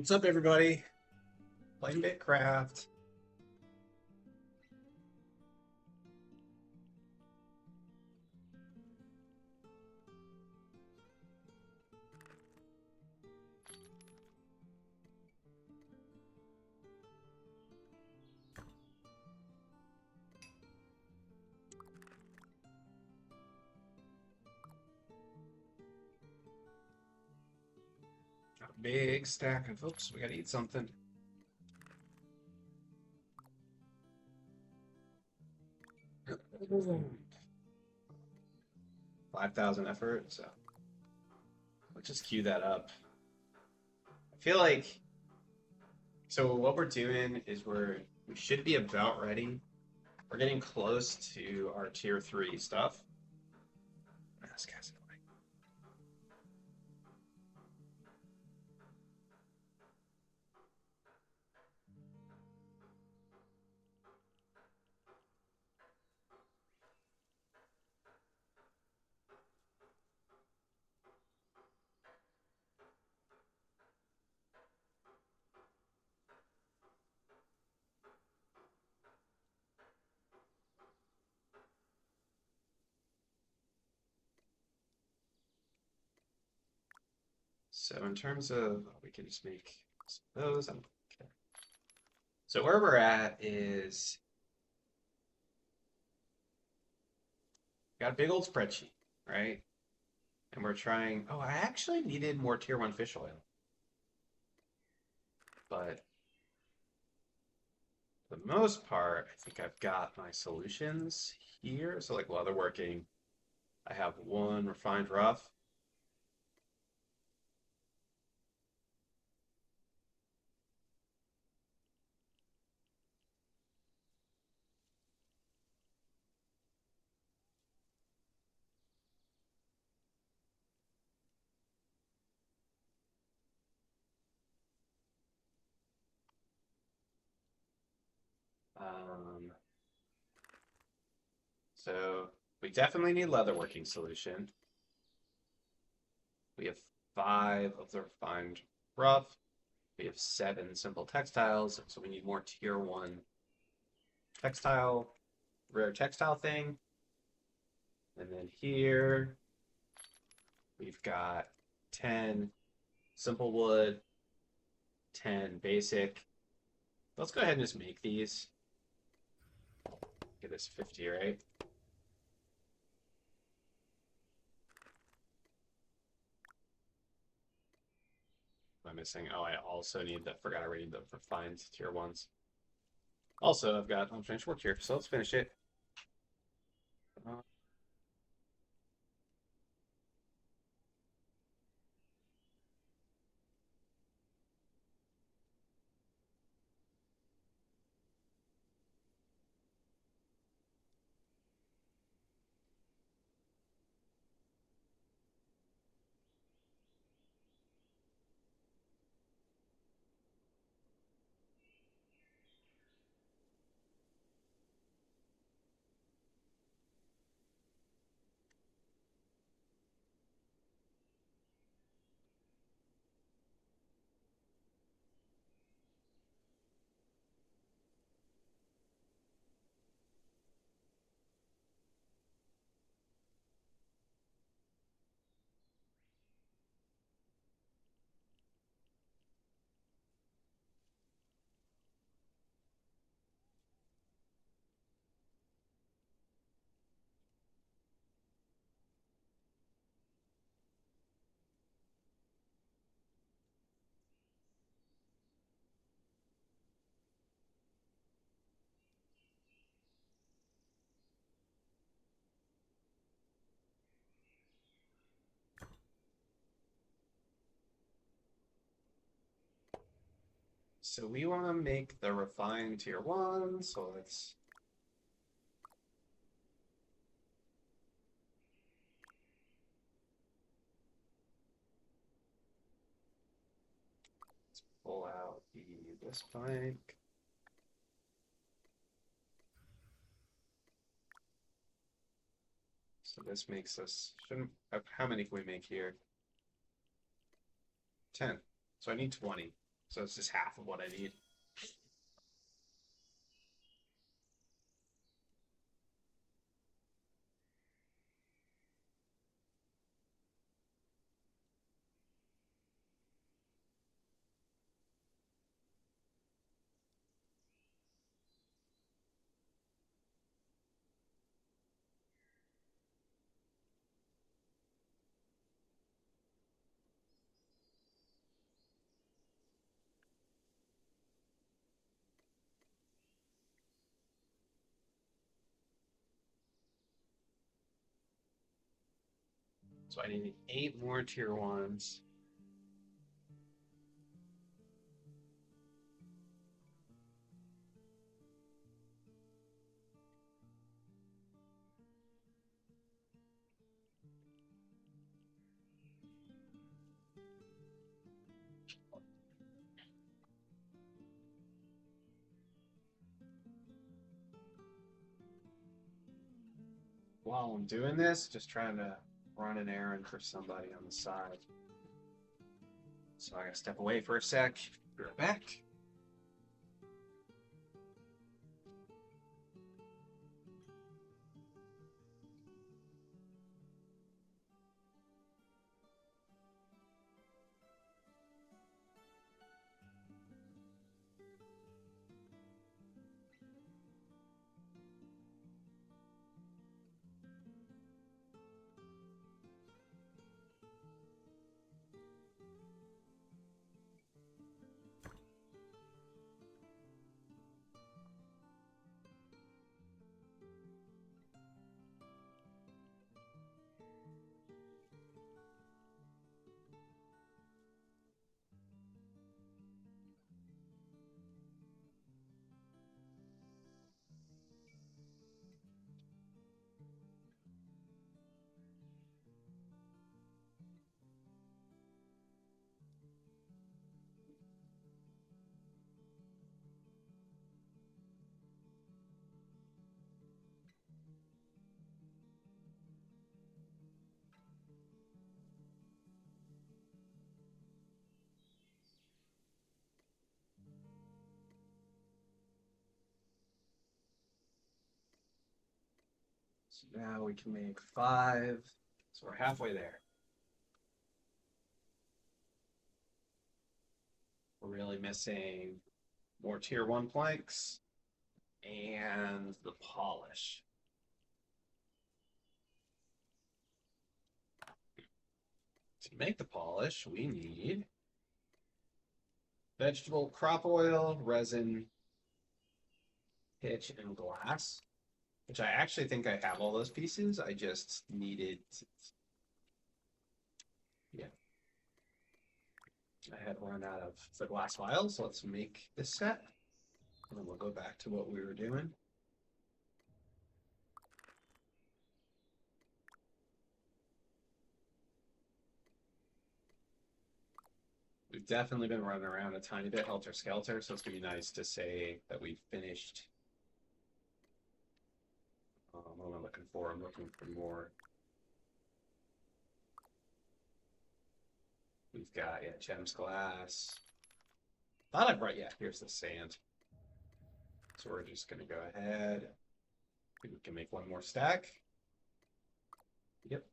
What's up, everybody? Playing bitcraft. Got a big stack of oops, we gotta eat something. Mm. 5,000 effort, so let's just queue that up. I feel like so what we're doing is we should be about ready. We're getting close to our tier 3 stuff. This guy's annoying. So in terms of we can just make some of those. I don't care. So where we're at is got a big old spreadsheet, right? And we're trying. Oh, I actually needed more tier 1 fish oil. But for the most part, I think I've got my solutions here. So like leatherworking, I have one refined rough. Um, so we definitely need leatherworking solution. We have 5 of the refined rough. We have 7 simple textiles, so we need more tier 1 textile, rare textile thing. And then here we've got 10 simple wood, 10 basic. Let's go ahead and just make these. Get this 50, right? What am I missing? Oh, I also need the, forgot I already need the refined tier 1s. Also, I've got unfinished work here, so let's finish it. Uh, so we want to make the refined tier 1, so let's pull out this blank. So this makes us, shouldn't, how many can we make here? 10. So I need 20. So it's just half of what I need. So I need 8 more tier 1s. While I'm doing this, just trying to run an errand for somebody on the side. So I gotta step away for a sec. Be right back. So now we can make 5. So we're halfway there. We're really missing more tier 1 planks and the polish. To make the polish, we need vegetable crop oil, resin, pitch, and glass, which I actually think I have all those pieces. I just needed, yeah, I had run out of the glass vials. So let's make this set, and then we'll go back to what we were doing. We've definitely been running around a tiny bit helter-skelter, so it's going to be nice to say that we finished. What am I looking for? I'm looking for more. We've got, yeah, gems glass. Thought I brought, yeah, here's the sand. So we're just going to go ahead. We can make 1 more stack. Yep.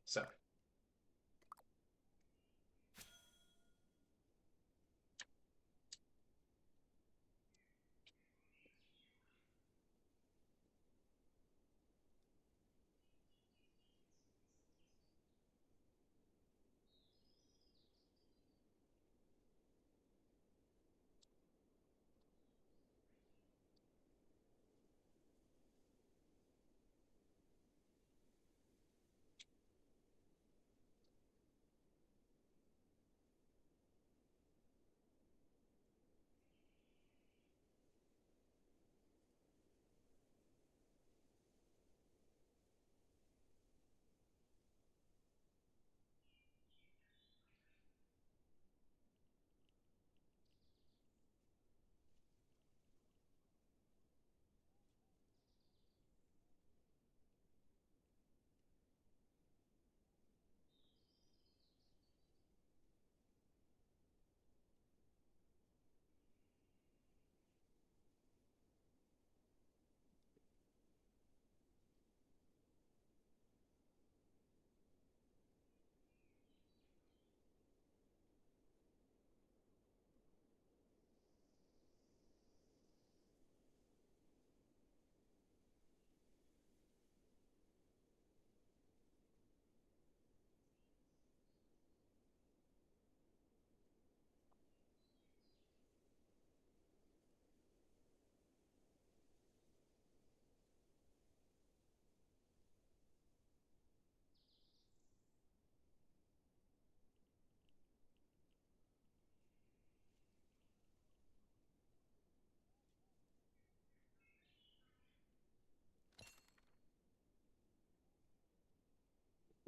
So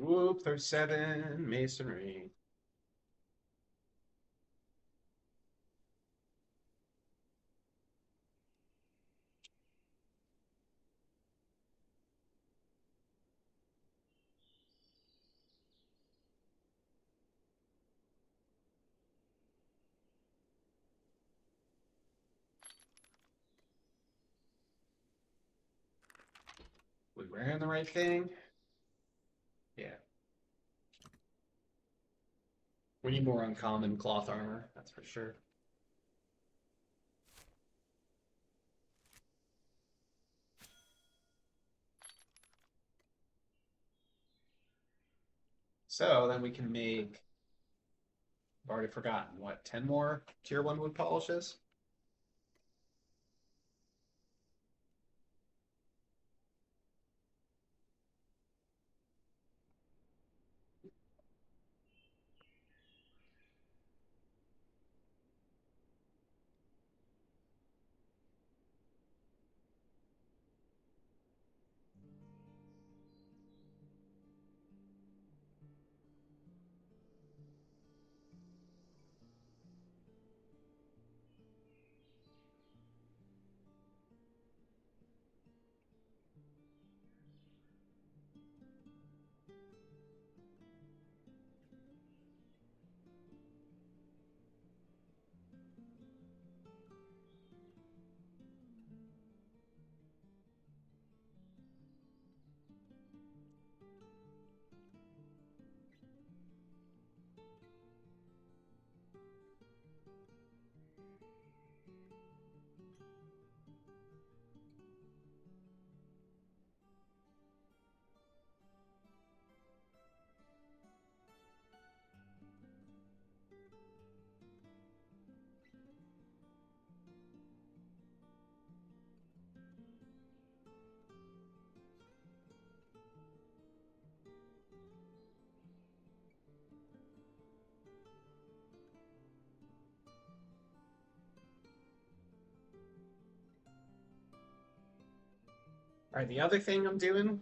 Whoop, 37 masonry. We wearing the right thing? Yeah. We need more uncommon cloth armor, that's for sure. So then we can make, I've already forgotten, what, 10 more tier 1 wood polishes? All right, the other thing I'm doing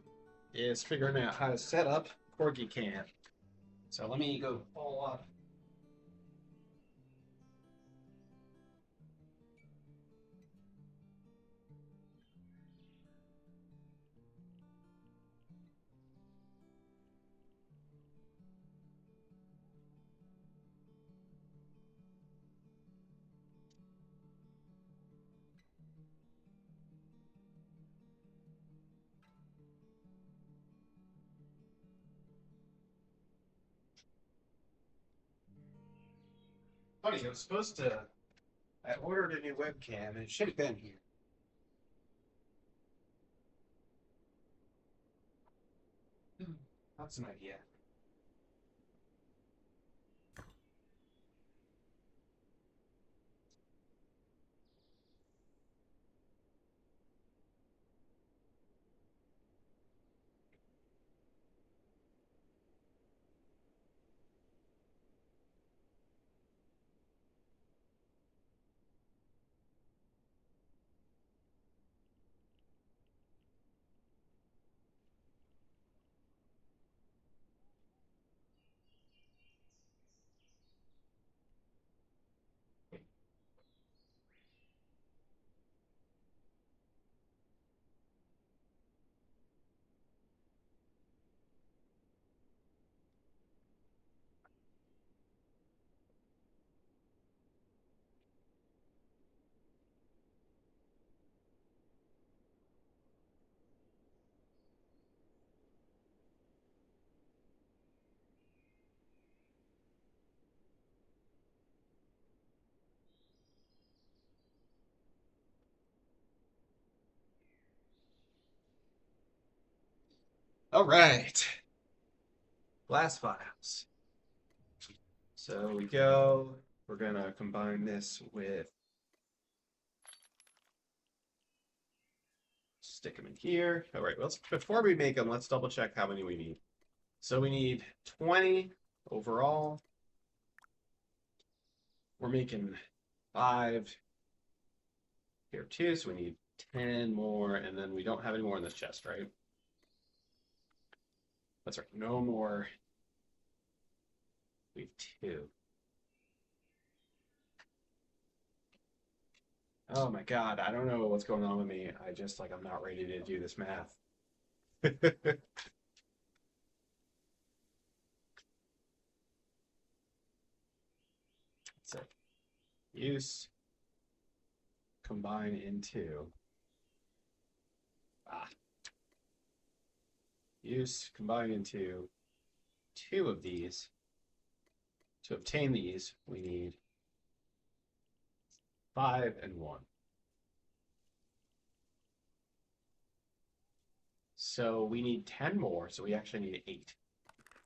is figuring out how to set up Corgi Can. So let me go pull up. Funny, I was supposed to. I ordered a new webcam and it should have been here. That's an idea. All right. Glass files. So we go. We're gonna combine this with. Stick them in here. All right. Let's before we make them, let's double check how many we need. So we need 20 overall. We're making 5 here too, so we need 10 more, and then we don't have any more in this chest, right? That's right. No more. We have two. Oh my God, I don't know what's going on with me. I just like I'm not ready to do this math. That's it. Use, combine into. Ah. Use, combine into two of these. To obtain these, we need 5 and 1. So we need 10 more, so we actually need 8.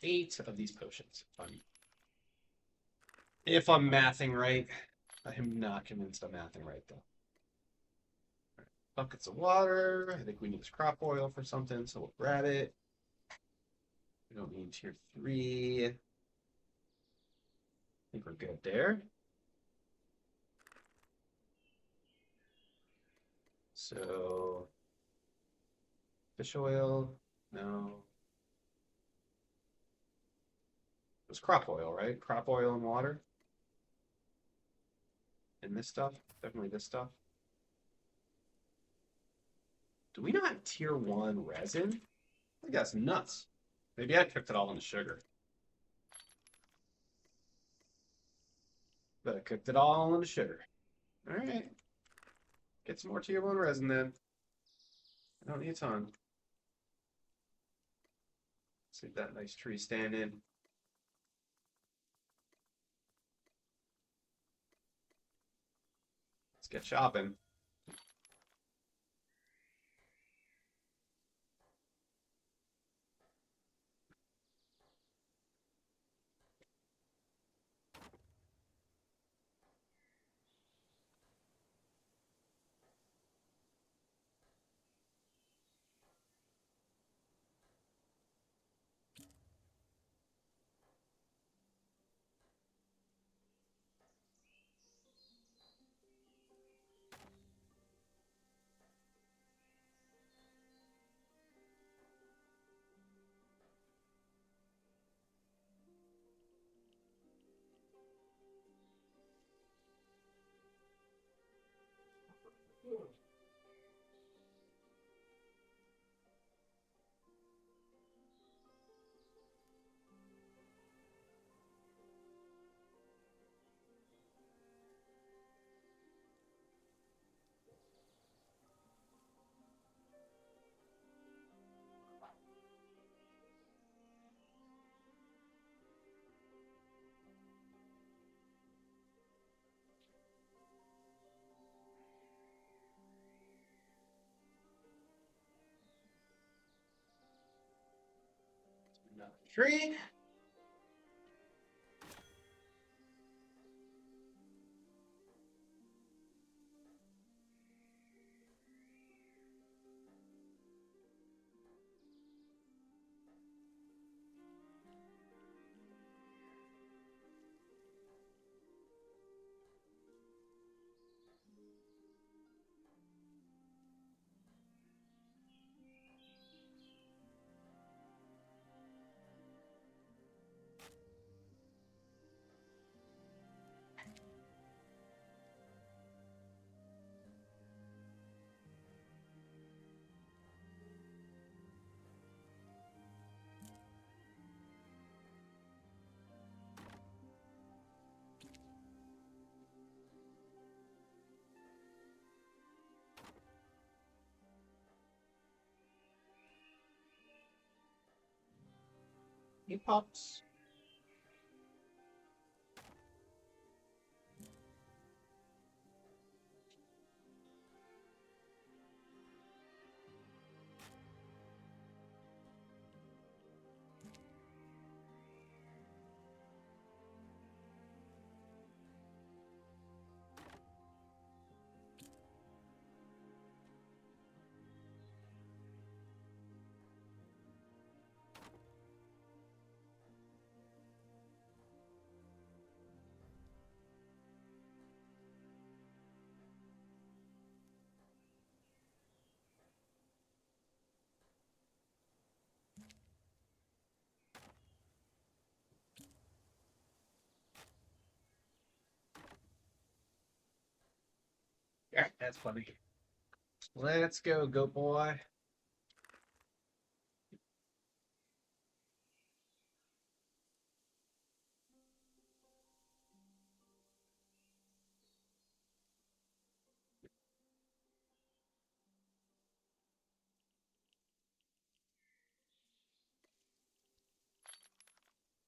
8 of these potions. If I'm mathing right. I am not convinced I'm mathing right, though. Right. Buckets of water. I think we need this crop oil for something, so we'll grab it. We don't need tier 3. I think we're good there. So, fish oil, no. It was crop oil, right? Crop oil and water. And this stuff, definitely this stuff. Do we not have tier 1 resin? I think that's nuts. Maybe I cooked it all in the sugar. But I cooked it all in the sugar. All right. Get some more tier 1 resin then. I don't need a ton. See that nice tree standing. Let's get shopping. Another tree. He pops. Yeah, that's funny. Let's go, goat boy.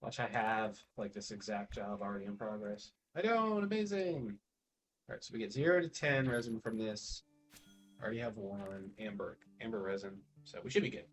Watch, I have like this exact job already in progress. I don't, amazing. All right, so we get 0 to 10 resin from this. Already have one amber resin, so we should be good.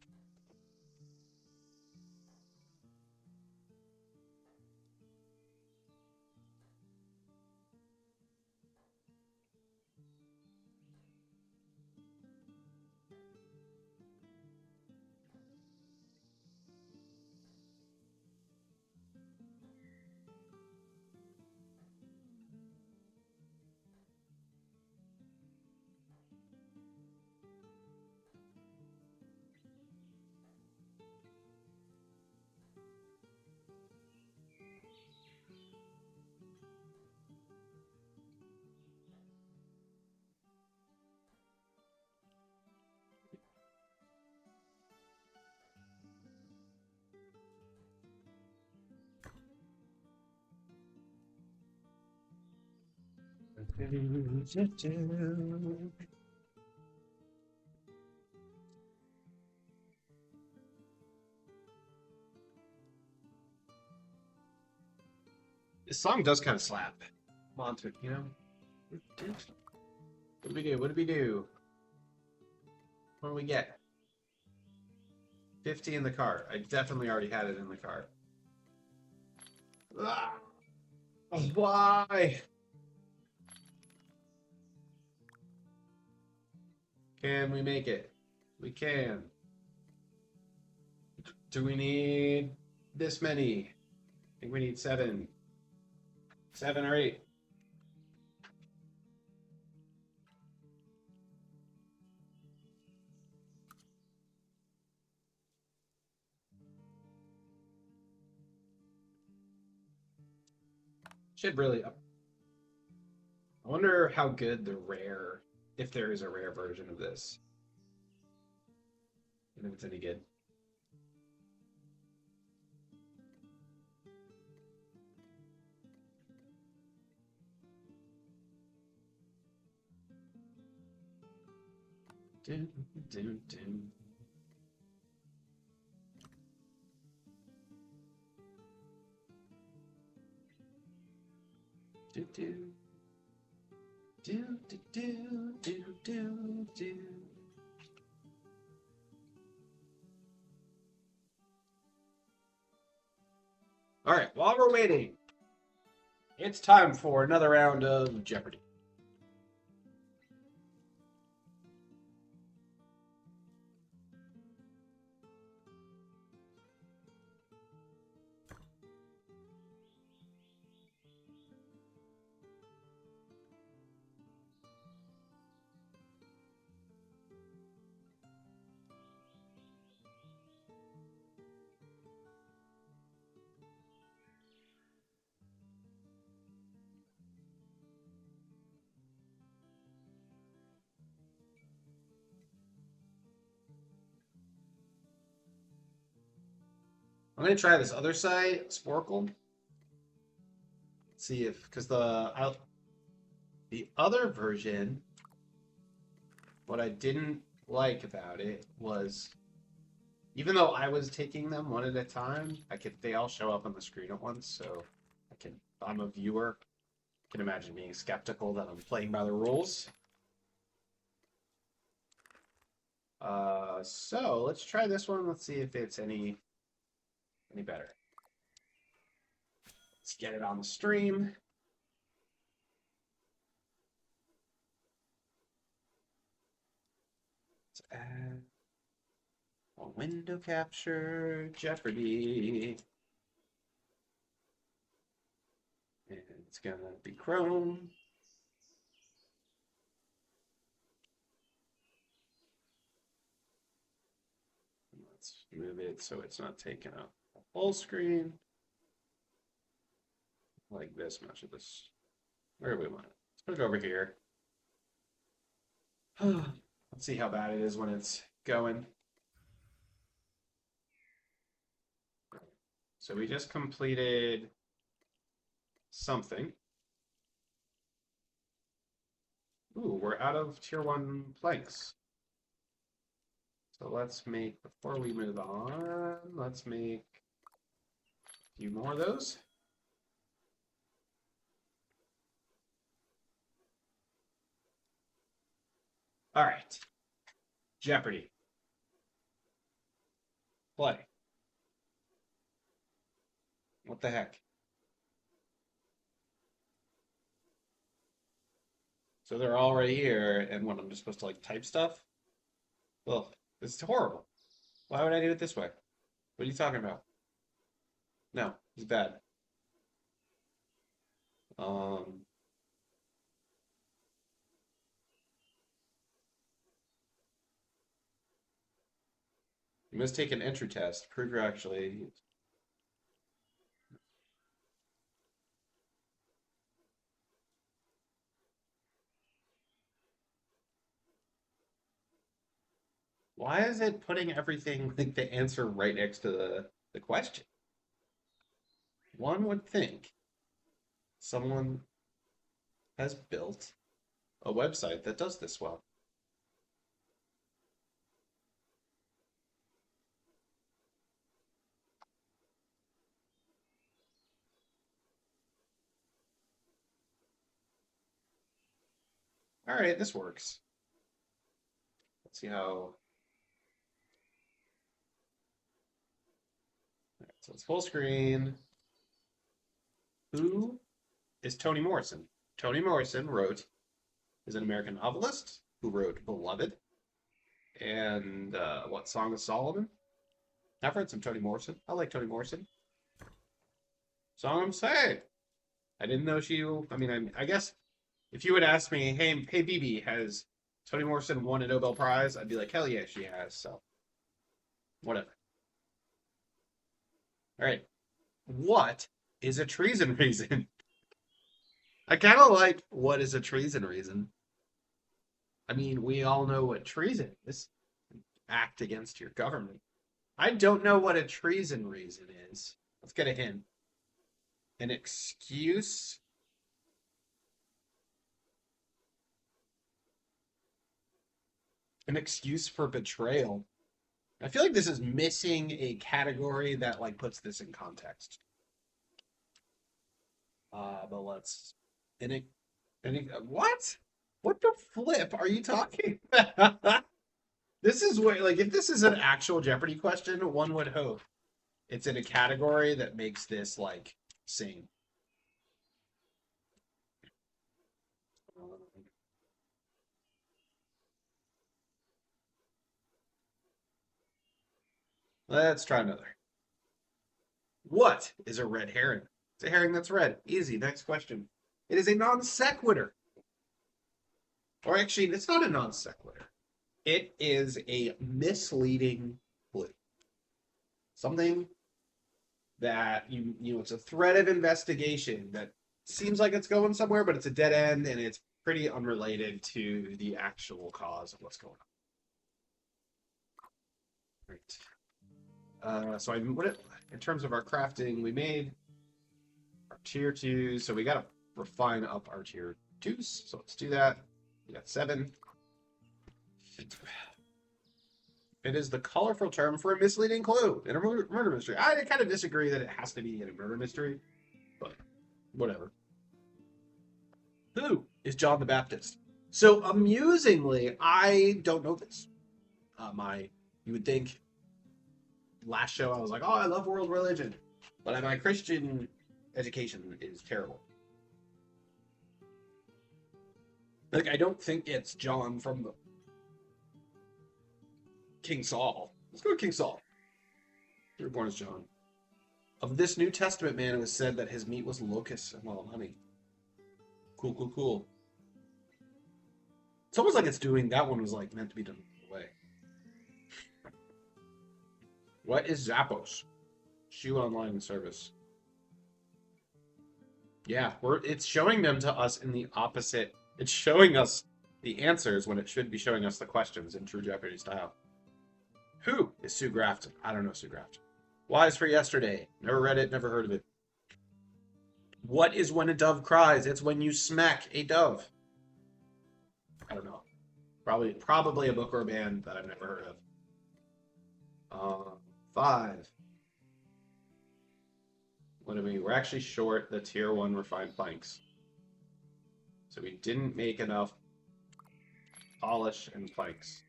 This song does kind of slap. Monster, you know? What do we do? What do we do? What do we get? 50 in the cart. I definitely already had it in the cart. Ah, why? Can we make it? We can. Do we need this many? I think we need 7. 7 or 8. Should really. I wonder how good the rare, if there is a rare version of this, and if it's any good. Do, do, do. Do, do. Do, do, do, do, do, do. All right, while we're waiting, it's time for another round of Jeopardy. I'm gonna try this other side, Sporkle. See if, because the other version, what I didn't like about it was, even though I was taking them one at a time, they all show up on the screen at once. So if I'm a viewer, I can imagine being skeptical that I'm playing by the rules. So let's try this one. Let's see if it's any better. Let's get it on the stream. Let's add a window capture, Jeopardy. And it's gonna be Chrome. Let's move it so it's not taking up the whole screen. Like this much of this. Where do we want it? Let's put it over here. Let's see how bad it is when it's going. So we just completed something. Ooh, we're out of tier 1 planks. So let's make, before we move on, let's make a few more of those. All right. Jeopardy. Play. What the heck? So they're all right here, and what, I'm just supposed to like type stuff? Well, this is horrible. Why would I do it this way? What are you talking about? No, it's bad. Um, you must take an entry test. Prove you're actually. Why is it putting everything like the answer right next to the question? One would think someone has built a website that does this well. All right, this works. Let's see how. All right, so it's full screen. Who is Toni Morrison? Toni Morrison is an American novelist who wrote Beloved and what, Song of Solomon? I've read some Toni Morrison. I like Toni Morrison. Song of Say. I didn't know she. I mean, I guess if you would ask me, hey, BB, has Toni Morrison won a Nobel Prize? I'd be like, hell yeah, she has. So, whatever. All right. What is a treason reason? I kind of like what is a treason reason. I mean, we all know what treason is. Act against your government. I don't know what a treason reason is. Let's get a hint. An excuse? An excuse for betrayal. I feel like this is missing a category that like puts this in context. But let's. What? What the flip are you talking about? This is what, like, if this is an actual Jeopardy question, one would hope it's in a category that makes this like sing. Let's try another. What is a red herring? It's a herring that's red. Easy. Next question. It is a non sequitur. Or actually, it's not a non sequitur. It is a misleading clue. Something that it's a thread of investigation that seems like it's going somewhere, but it's a dead end and it's pretty unrelated to the actual cause of what's going on. Right. So in terms of our crafting, we made our tier 2. So we got to refine up our tier 2s. So let's do that. We got 7. It is the colorful term for a misleading clue in a murder mystery. I kind of disagree that it has to be in a murder mystery, but whatever. Who is John the Baptist? So amusingly, I don't know this. You would think last show I was like, oh, I love world religion, but my Christian education is terrible. Like, I don't think it's John from the King Saul. Let's go to King Saul. You were born as John. Of this New Testament man, it was said that his meat was locusts and wild honey. Cool, cool, cool. It's almost like it's doing, that one was like meant to be done away. What is Zappos? Shoe online service. Yeah, it's showing them to us in the opposite. It's showing us the answers when it should be showing us the questions in true Jeopardy style. Who is Sue Grafton? I don't know Sue Grafton. Wise for Yesterday. Never read it, never heard of it. What is when a dove cries? It's when you smack a dove. I don't know. Probably a book or a band that I've never heard of. 5. What do we? We're actually short the tier 1 refined planks. So we didn't make enough polish and planks.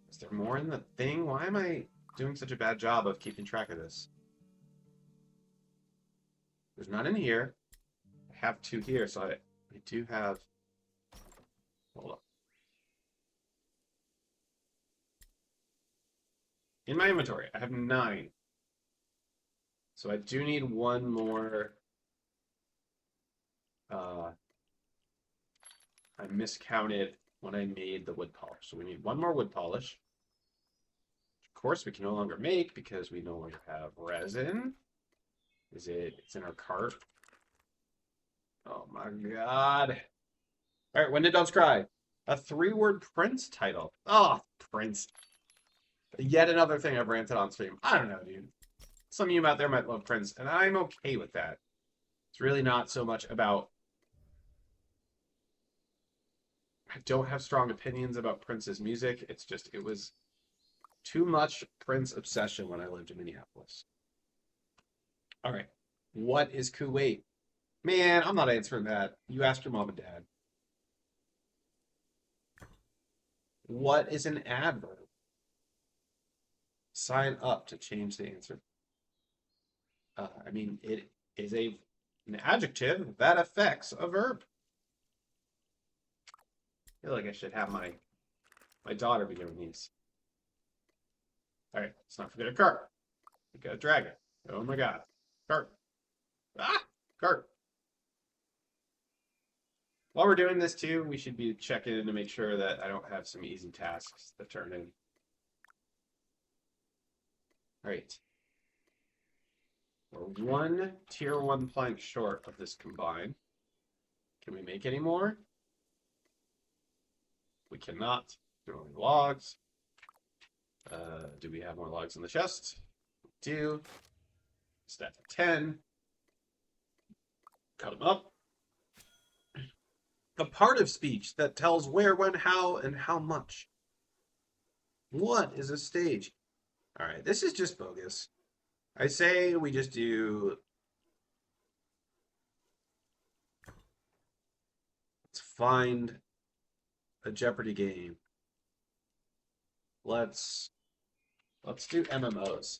Is there more in the thing? Why am I doing such a bad job of keeping track of this? There's none in here. I have 2 here, so I do have... Hold on. In my inventory, I have 9. So I do need 1 more. I miscounted when I made the wood polish. So we need 1 more wood polish. Of course, we can no longer make because we no longer have resin. It's in our cart. Oh my god. All right, When Did Doves Cry? A 3-word Prince title. Oh, Prince. Yet another thing I've ranted on stream. I don't know, dude. Some of you out there might love Prince, and I'm okay with that. It's really not so much about... I don't have strong opinions about Prince's music. It's just, it was too much Prince obsession when I lived in Minneapolis. All right. What is Kuwait? Man, I'm not answering that. You ask your mom and dad. What is an adverb? Sign up to change the answer. I mean, it is an adjective that affects a verb. I feel like I should have my daughter be doing these. All right, let's not forget a cart. We got a dragon. Oh my god. Cart. Ah! Cart. While we're doing this too, we should be checking in to make sure that I don't have some easy tasks that turn in. All right. We're 1 tier 1 plank short of this combine. Can we make any more? We cannot. There are only logs. Do we have more logs in the chest? We do. Stack of 10. Cut them up. The part of speech that tells where, when, how, and how much. What is a stage? All right, this is just bogus. I say we just do... Let's find a Jeopardy game. Let's do MMOs.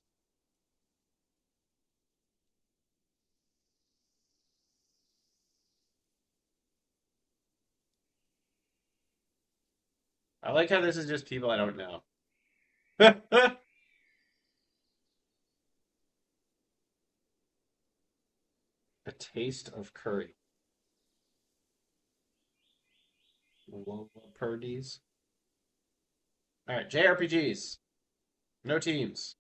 I like how this is just people I don't know. A taste of curry. Jeapardies. All right, JRPGs. No teams.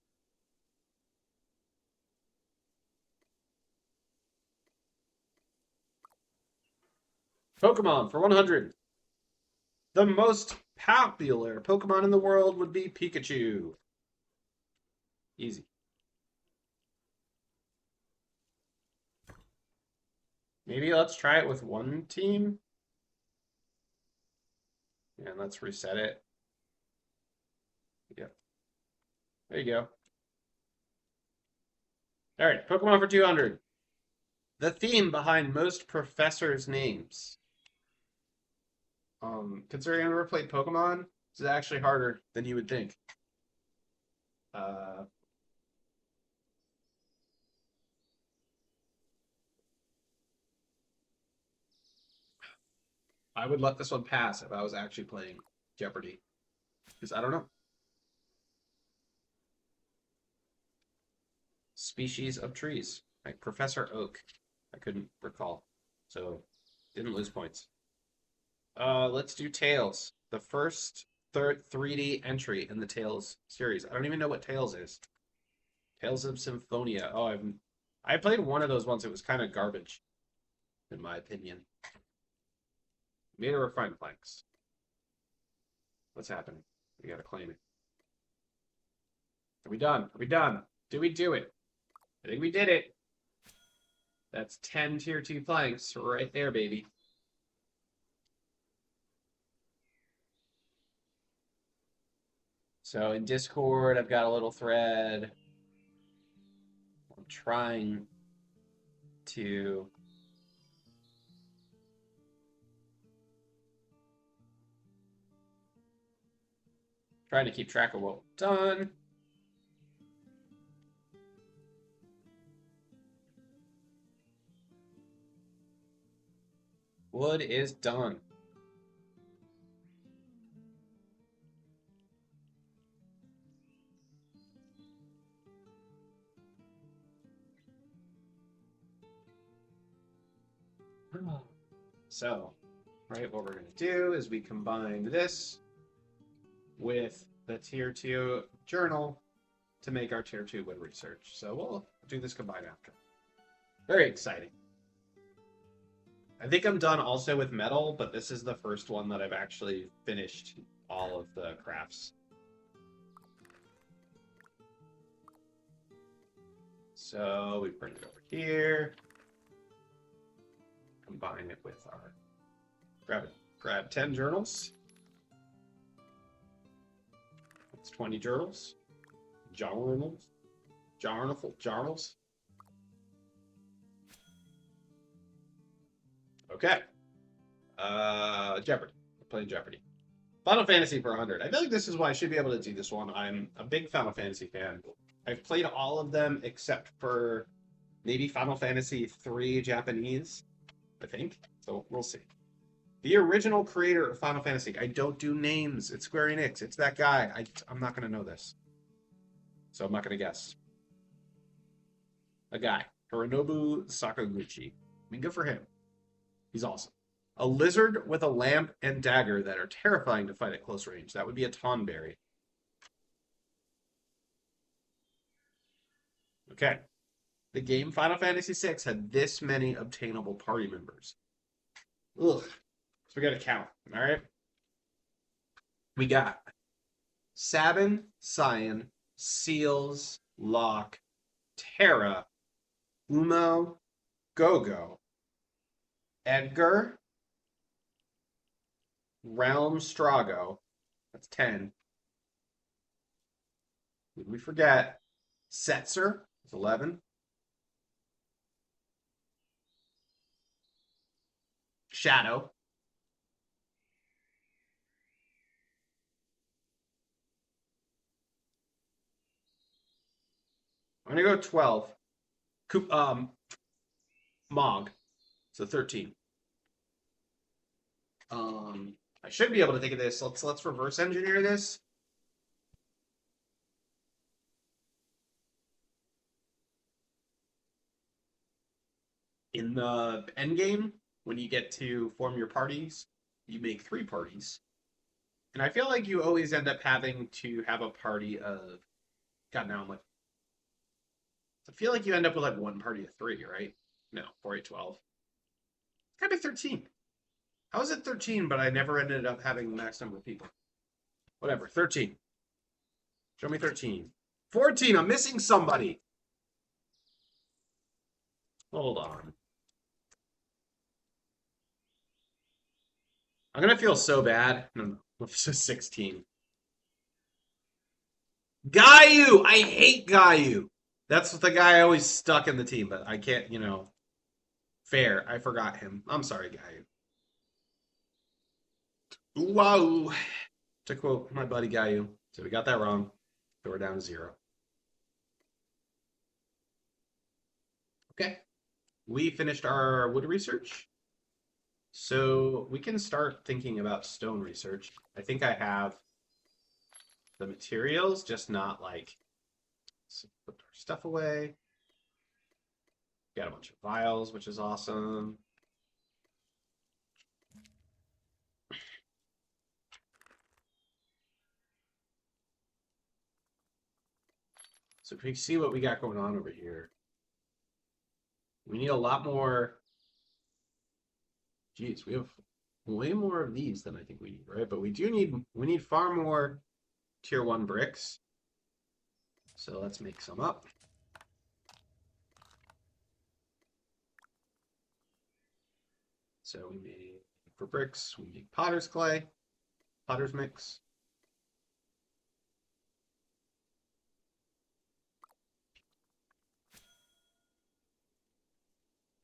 Pokemon for 100. The most popular Pokemon in the world would be Pikachu. Easy. Maybe let's try it with 1 team. And let's reset it. Yep. There you go. All right, Pokemon for 200. The theme behind most professors' names. Considering I've never played Pokemon, this is actually harder than you would think. I would let this one pass if I was actually playing Jeopardy. Because I don't know. Species of trees. Like Professor Oak. I couldn't recall. So, didn't lose points. Let's do Tails. The first 3D entry in the Tails series. I don't even know what Tails is. Tales of Symphonia. Oh, I played one of those once. It was kind of garbage, in my opinion. Made a refined planks. What's happening? We gotta claim it. Are we done? Are we done? Did we do it? I think we did it. That's 10 tier 2 planks right there, baby. So in Discord, I've got a little thread. I'm trying to keep track of what we've done. Wood is done. So, right, what we're going to do is we combine this with the tier 2 journal to make our tier 2 wood research. So we'll do this combined after. Very exciting. I think I'm done also with metal, but this is the first one that I've actually finished all of the crafts. So we bring it over here. Combine it with our grab 10 journals. That's 20 journals. Journals. Okay. Jeopardy. We're playing Jeopardy. Final Fantasy for 100. I feel like this is why I should be able to do this one. I'm a big Final Fantasy fan. I've played all of them except for maybe Final Fantasy 3 Japanese, I think. So we'll see. The original creator of Final Fantasy. I don't do names. It's Square Enix. It's that guy. I'm not going to know this. So I'm not going to guess. A guy. Hironobu Sakaguchi. I mean, good for him. He's awesome. A lizard with a lamp and dagger that are terrifying to fight at close range. That would be a Tonberry. Okay. The game Final Fantasy VI had this many obtainable party members. Ugh. So we got to count. All right. We got Sabin, Cyan, Seals, Locke, Terra, Umo, Gogo, Edgar, Realm Strago. That's 10. Did we forget? Setzer. That's 11. Shadow. I'm going to go 12. Mog. So 13. I should be able to think of this. Let's reverse engineer this. In the end game, when you get to form your parties, you make 3 parties. And I feel like you always end up having to have a party of... God, now I'm like... I feel like you end up with like 1 party of 3, right? No, 4, 8, 12. It's gotta be 13. How is it 13, but I never ended up having the max number of people? Whatever, 13. Show me 13. 14, I'm missing somebody. Hold on. I'm gonna feel so bad. No, it's just 16. Gayu! I hate Gayu! That's the guy I always stuck in the team, but I can't, fair. I forgot him. I'm sorry, Gayu. Wow. To quote my buddy Gayu. So we got that wrong. So we're down to 0. Okay. We finished our wood research. So we can start thinking about stone research. I think I have the materials, just not like... So put our stuff away. Got a bunch of vials, which is awesome. So if we see what we got going on over here, we need a lot more. Geez, we have way more of these than I think we need, right? But we need far more tier 1 bricks. So let's make some up. So we made, for bricks, we make potter's clay, potter's mix.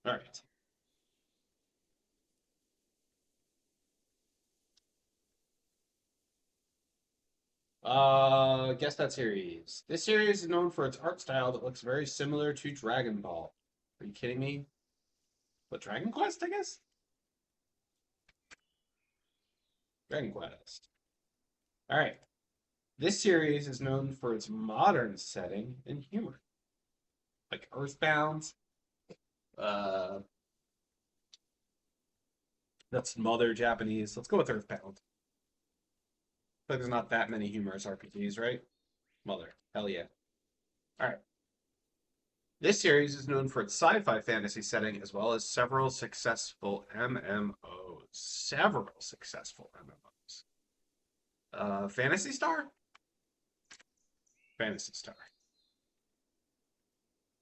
All right. Guess that series. This series is known for its art style that looks very similar to Dragon Ball. Are you kidding me? What, Dragon Quest, I guess? Dragon Quest. All right. This series is known for its modern setting and humor. Like Earthbound. Uh, that's Mother Japanese. Let's go with Earthbound. Like there's not that many humorous RPGs, right? Mother. Hell yeah. All right. This series is known for its sci-fi fantasy setting as well as several successful MMOs. Several successful MMOs. Phantasy Star? Phantasy Star.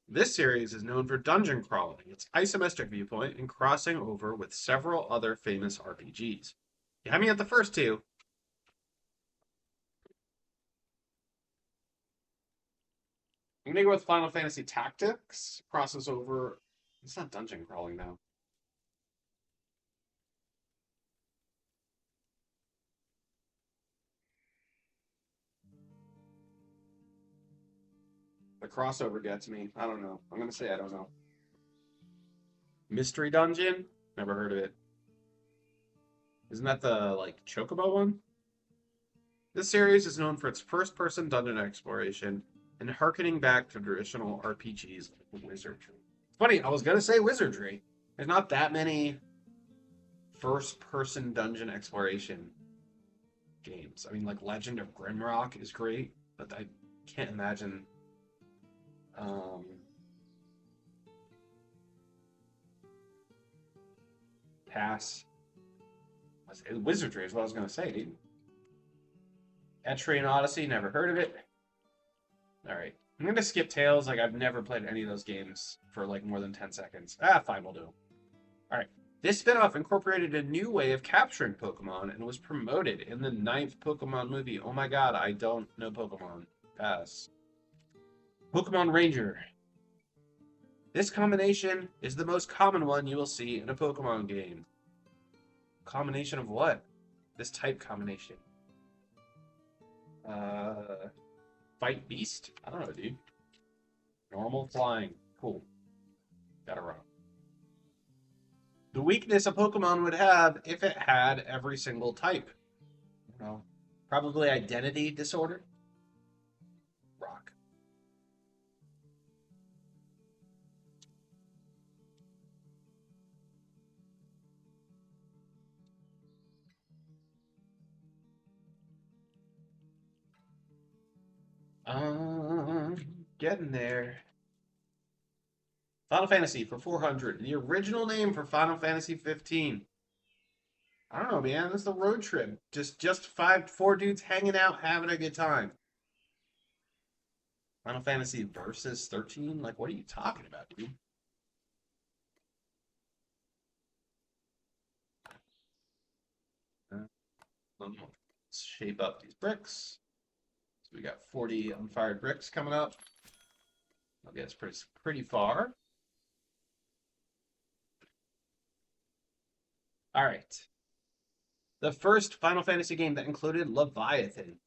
This series is known for dungeon crawling, its isometric viewpoint, and crossing over with several other famous RPGs. You had me at the first two. I'm gonna go with Final Fantasy Tactics. Crosses over. It's not dungeon crawling though. The crossover gets me. I don't know. I'm gonna say I don't know. Mystery Dungeon? Never heard of it. Isn't that the like Chocobo one? This series is known for its first-person dungeon exploration and harkening back to traditional RPGs like Wizardry. Funny, I was gonna say Wizardry. There's not that many first-person dungeon exploration games. I mean, like Legend of Grimrock is great, but I can't imagine. Pass. Wizardry is what I was gonna say, dude. Etrian Odyssey, never heard of it. All right. I'm going to skip Tales. Like, I've never played any of those games for, like, more than 10 seconds. Ah, fine, we'll do. All right. This spinoff incorporated a new way of capturing Pokemon and was promoted in the 9th Pokemon movie. Oh my god, I don't know Pokemon. Pass. Pokemon Ranger. This combination is the most common one you will see in a Pokemon game. Combination of what? This type combination. Fight Beast? I don't know, dude. Normal flying. Cool. Gotta run. The weakness a Pokemon would have if it had every single type. I don't know. Probably identity disorder. Rock. Getting there. Final Fantasy for 400. The original name for Final Fantasy 15. I don't know, man. That's the road trip. Just four dudes hanging out, having a good time. Final Fantasy versus 13? Like, what are you talking about, dude? Let's shape up these bricks. So we got 40 unfired bricks coming up. I'll get us pretty far. All right. The first Final Fantasy game that included Leviathan.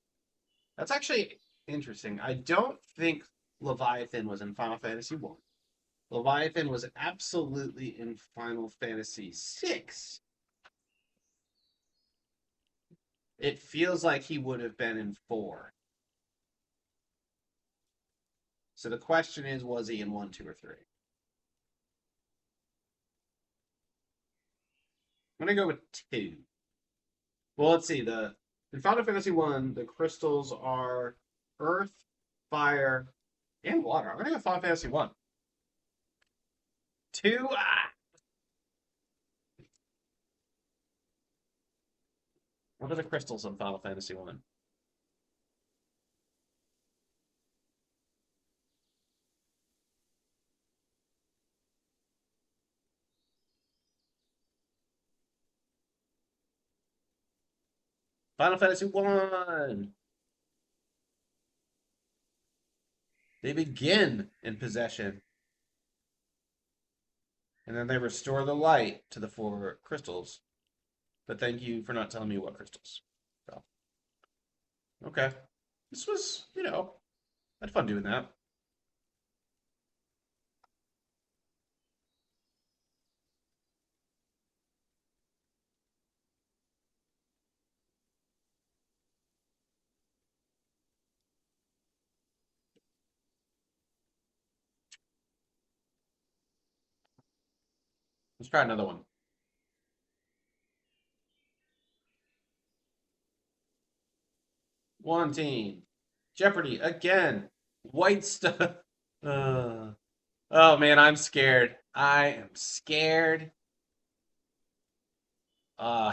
That's actually interesting. I don't think Leviathan was in Final Fantasy 1. Leviathan was absolutely in Final Fantasy 6. It feels like he would have been in 4. So the question is, was he in 1, 2, or 3? I'm going to go with 2. Well, let's see. In Final Fantasy 1, the crystals are earth, fire, and water. I'm going to go Final Fantasy 1. 2? What are the crystals in Final Fantasy 1? Final Fantasy 1! They begin in possession. And then they restore the light to the 4 crystals. But thank you for not telling me what crystals. So, okay. This was, I had fun doing that. Let's try another one. Wanting. Jeopardy again. White stuff. Oh man, I'm scared. I am scared. Uh,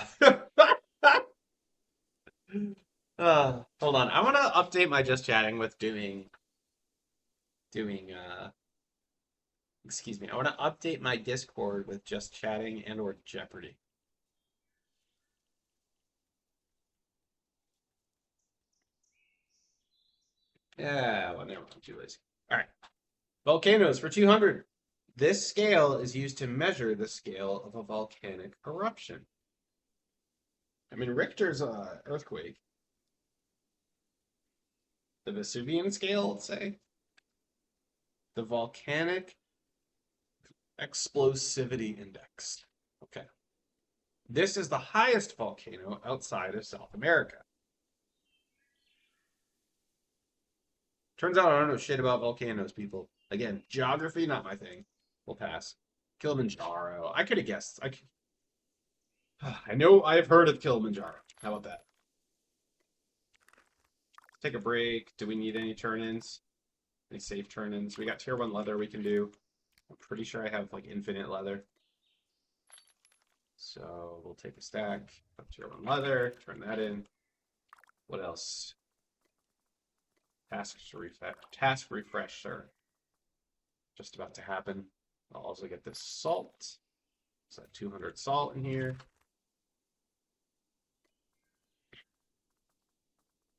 hold on. I want to update my just chatting with doing excuse me. I want to update my Discord with just chatting and or Jeopardy. Yeah, well, never mind. I'm too lazy. All right. Volcanoes for 200. This scale is used to measure the scale of a volcanic eruption. I mean, Richter's earthquake. The Vesuvian scale, let's say. The volcanic explosivity index. Okay. This is the highest volcano outside of South America. Turns out I don't know shit about volcanoes, people. Again, geography, not my thing. We'll pass. Kilimanjaro. I could have guessed. I know I've heard of Kilimanjaro. How about that? Take a break. Do we need any turn-ins? Any safe turn-ins? We got tier 1 leather we can do. I'm pretty sure I have like infinite leather. So we'll take a stack of tier 1 leather, turn that in. What else? Task refresh, sir. Just about to happen. I'll also get this salt. So 200 salt in here.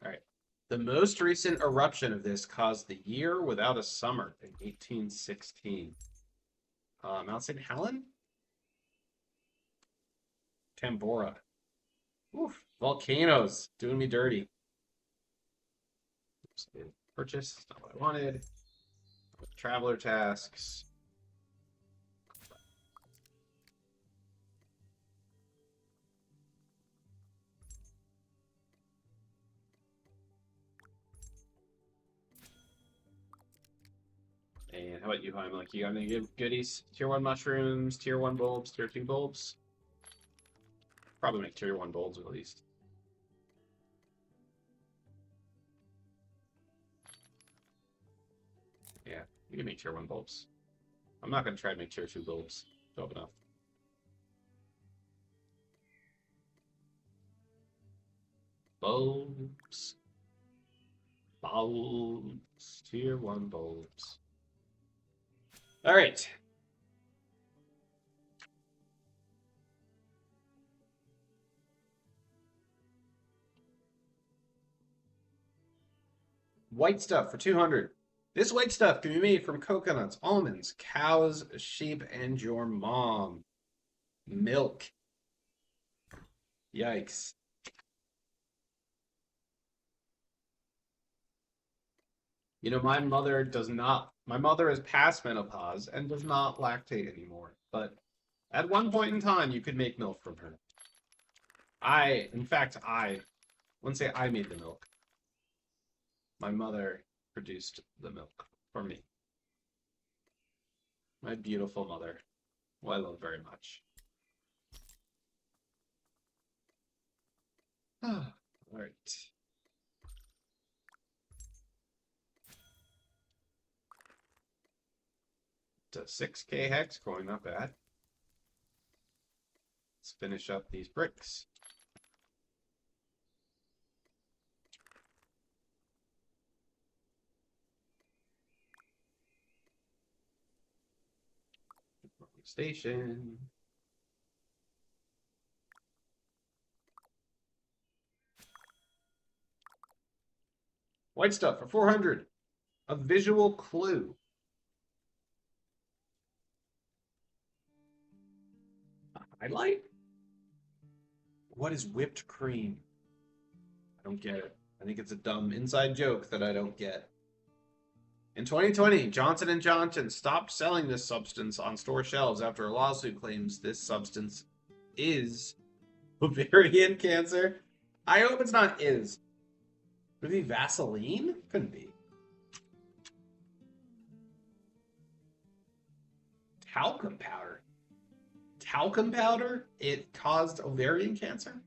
All right. The most recent eruption of this caused the year without a summer in 1816. Mount St. Helen? Tambora. Oof. Volcanoes. Doing me dirty. Oops, purchase. Not what I wanted. Traveler tasks. And how about you, Heim? Like, you got any good goodies? Tier 1 mushrooms, tier 1 bulbs, tier 2 bulbs? Probably make tier 1 bulbs at least. Yeah, you can make tier 1 bulbs. I'm not going to try to make tier 2 bulbs. Dope enough. Bulbs. Bulbs. Tier 1 bulbs. All right. White stuff for 200. This white stuff can be made from coconuts, almonds, cows, sheep, and your mom. Milk. Yikes. You know, my mother is past menopause and does not lactate anymore. But at one point in time, you could make milk from her. In fact, I wouldn't say I made the milk. My mother produced the milk for me. My beautiful mother, who I love very much. All right. To 6K hex coin, not bad. Let's finish up these bricks. station. White stuff for 400. A visual clue. A highlight? What is whipped cream? I don't get it. I think it's a dumb inside joke that I don't get. In 2020, Johnson & Johnson stopped selling this substance on store shelves after a lawsuit claims this substance is ovarian cancer. I hope it's not is. Would it be Vaseline? Couldn't be. Talcum powder. Talcum powder? It caused ovarian cancer?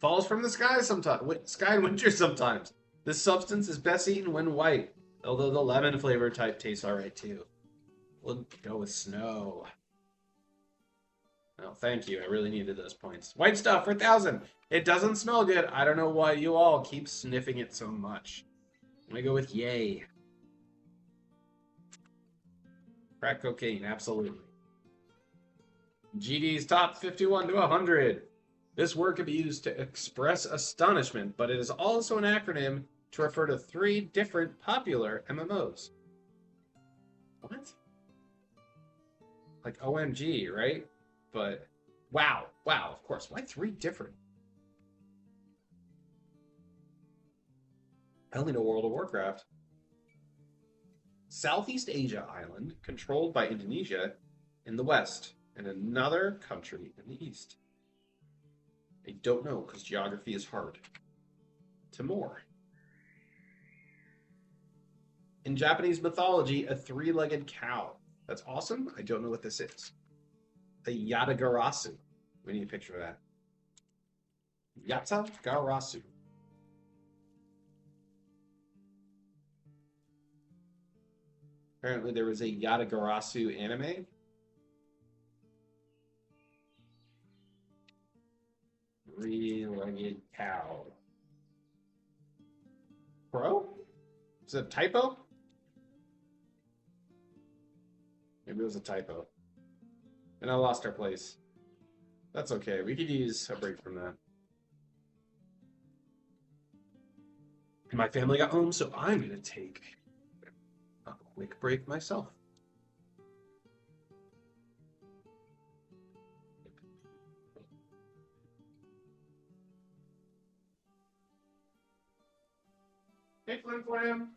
Falls from the sky sometimes. Sky and winter sometimes. This substance is best eaten when white, although the lemon flavor type tastes alright too. We'll go with snow. Oh, thank you. I really needed those points. White stuff for 1,000. It doesn't smell good. I don't know why you all keep sniffing it so much. I'm gonna go with yay. Crack cocaine, absolutely. GD's top 51 to 100. This word can be used to express astonishment, but it is also an acronym to refer to 3 different popular MMOs. What? Like OMG, right? But wow, of course. Why 3 different? I only know World of Warcraft. Southeast Asia island controlled by Indonesia in the west and another country in the east. I don't know because geography is hard. Timor. In Japanese mythology, a 3-legged cow. That's awesome. I don't know what this is. A Yatagarasu. We need a picture of that. Yatagarasu. Apparently there was a Yatagarasu anime. Three-legged cow. Crow? Is it a typo? Maybe it was a typo. And I lost our place. That's okay. We could use a break from that. My family got home, so I'm going to take a quick break myself. Hey, Flim Flam.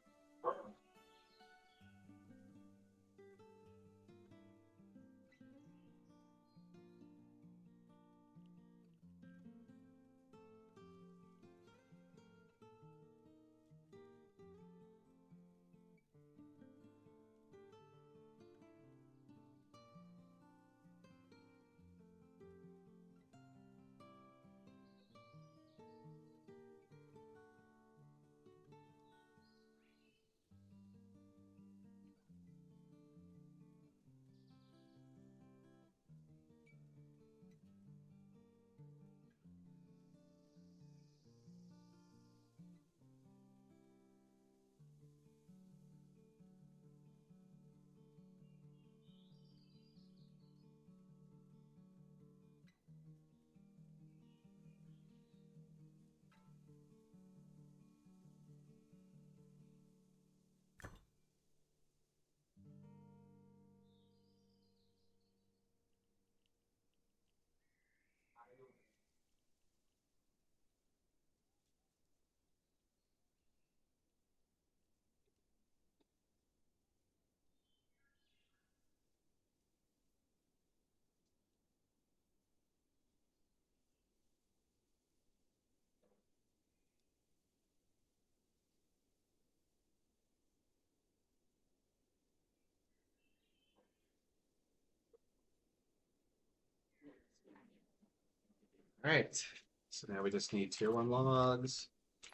All right. So now we just need tier 1 logs.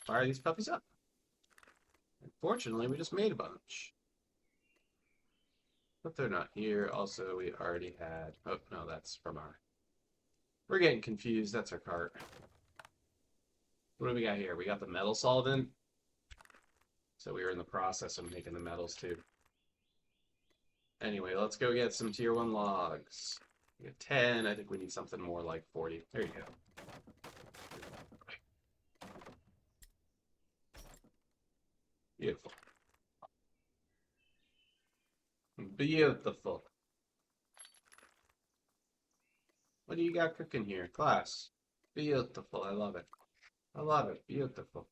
Fire these puppies up. Unfortunately, we just made a bunch. But they're not here. Also, we already had... Oh, no, that's from our... We're getting confused. That's our cart. What do we got here? We got the metal solvent. So we were in the process of making the metals, too. Anyway, let's go get some tier 1 logs. We have 10. I think we need something more like 40. There you go. Beautiful. Beautiful. What do you got cooking here? Glass. Beautiful. I love it. I love it. Beautiful.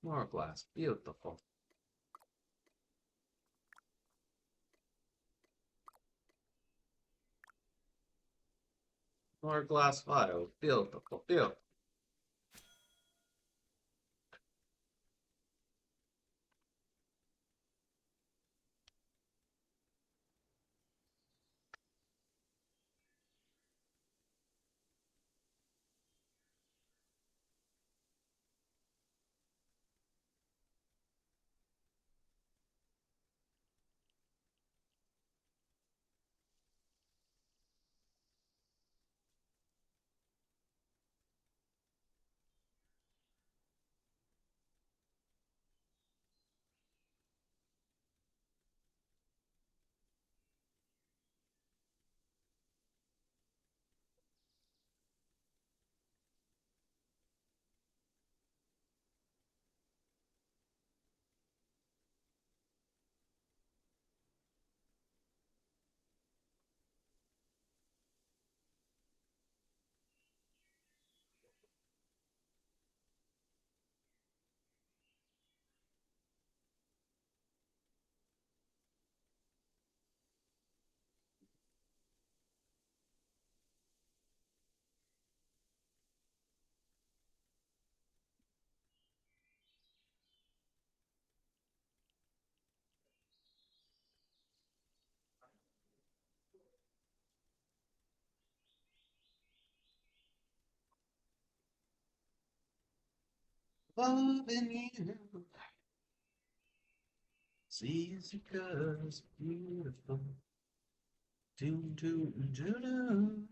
More glass. Beautiful. More glass vials. Beautiful. Beautiful. Loving you. Sees it goes beautiful. Do do do do.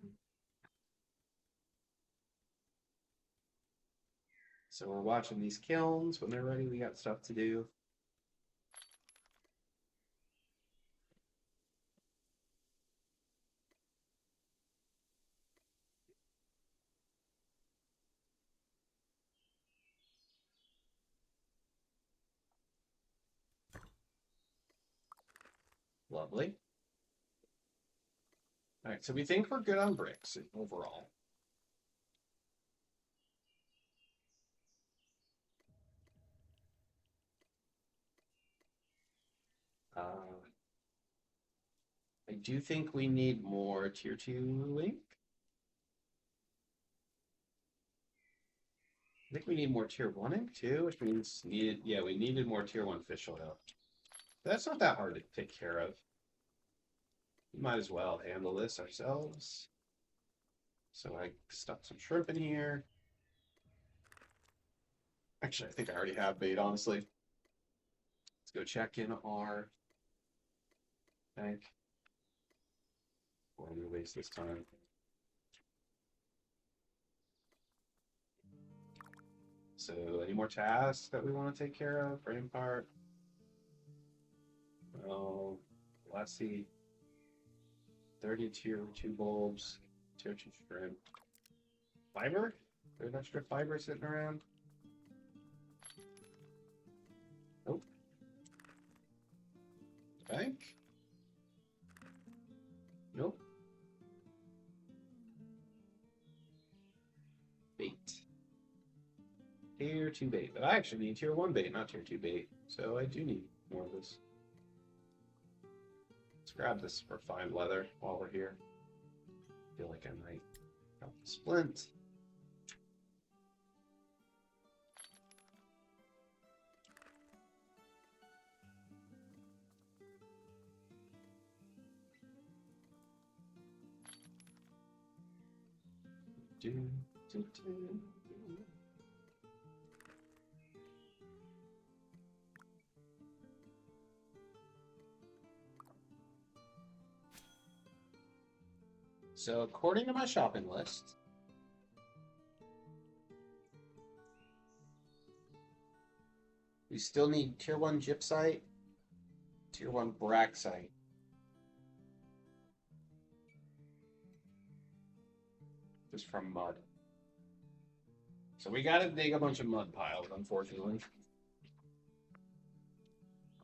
So we're watching these kilns. When they're ready, we got stuff to do. Lovely. All right, so we think we're good on bricks overall. I do think we need more tier 2 ink. I think we need more tier 1 ink too, which means we needed more tier 1 fish oil. That's not that hard to take care of. We might as well handle this ourselves. So I stuck some shrimp in here. Actually, I think I already have bait, honestly. Let's go check in our bank. Before we waste this time. So, any more tasks that we want to take care of? Frame part. Oh, let's see. 30 tier 2 bulbs, tier 2 shrimp. Fiber? There's extra fiber sitting around. Nope. Bank? Nope. Bait. Tier 2 bait. But I actually need tier 1 bait, not tier 2 bait. So I do need more of this. Let's grab this refined leather while we're here. I feel like I might drop the splint. Do, do, do. So according to my shopping list, we still need tier 1 gypsite, tier 1 braxite. just from mud. So we gotta dig a bunch of mud piles, unfortunately.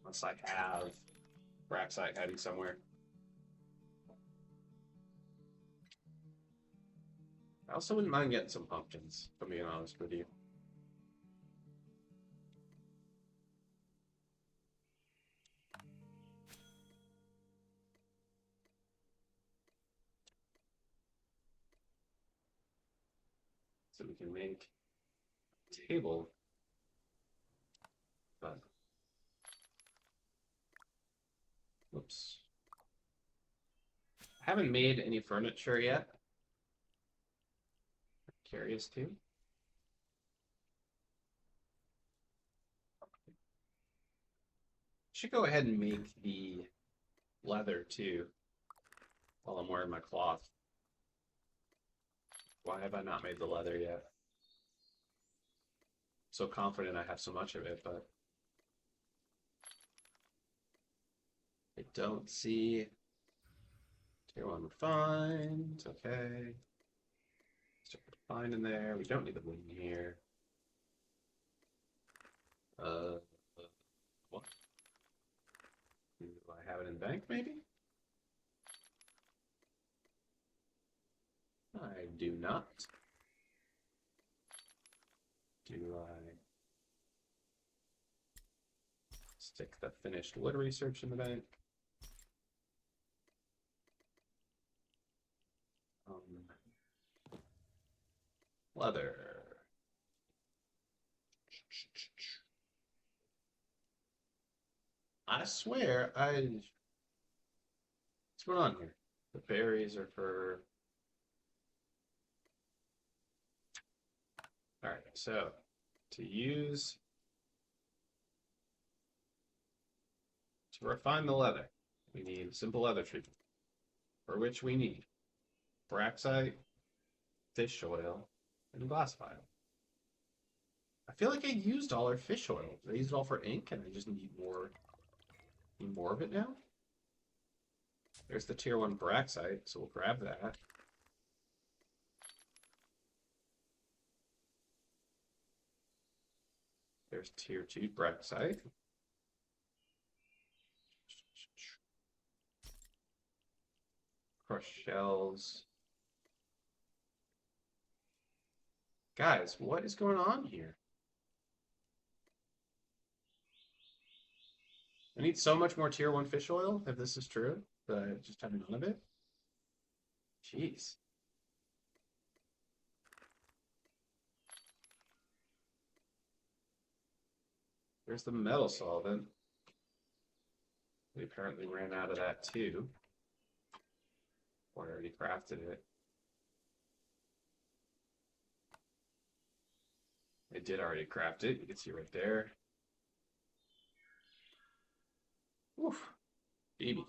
Unless I have Braxite hiding somewhere. I also wouldn't mind getting some pumpkins, if I'm being honest with you. So we can make a table. But whoops. I haven't made any furniture yet. I'm curious to. Should go ahead and make the leather too while I'm wearing my cloth. Why have I not made the leather yet? So confident I have so much of it, but I don't see tier 1 refined. Okay. Stick refined in there. We don't need the wing here. What? Do I have it in bank, maybe? I do not. Do I stick the finished wood research in the bank? Leather. I swear, what's going on here? The berries are for... All right, so to refine the leather, we need simple leather treatment, for which we need Braxite, fish oil, and glass vial. I feel like I used all our fish oil. Did I use it all for ink, and I just need more of it now? There's the tier 1 Braxite, so we'll grab that. There's tier 2 Braxite. Crushed shells. Guys, what is going on here? I need so much more tier 1 fish oil, if this is true, but I just have none of it. Jeez. There's the metal solvent. We apparently ran out of that too. Or I already crafted it. I did already craft it. You can see right there. Oof. Baby.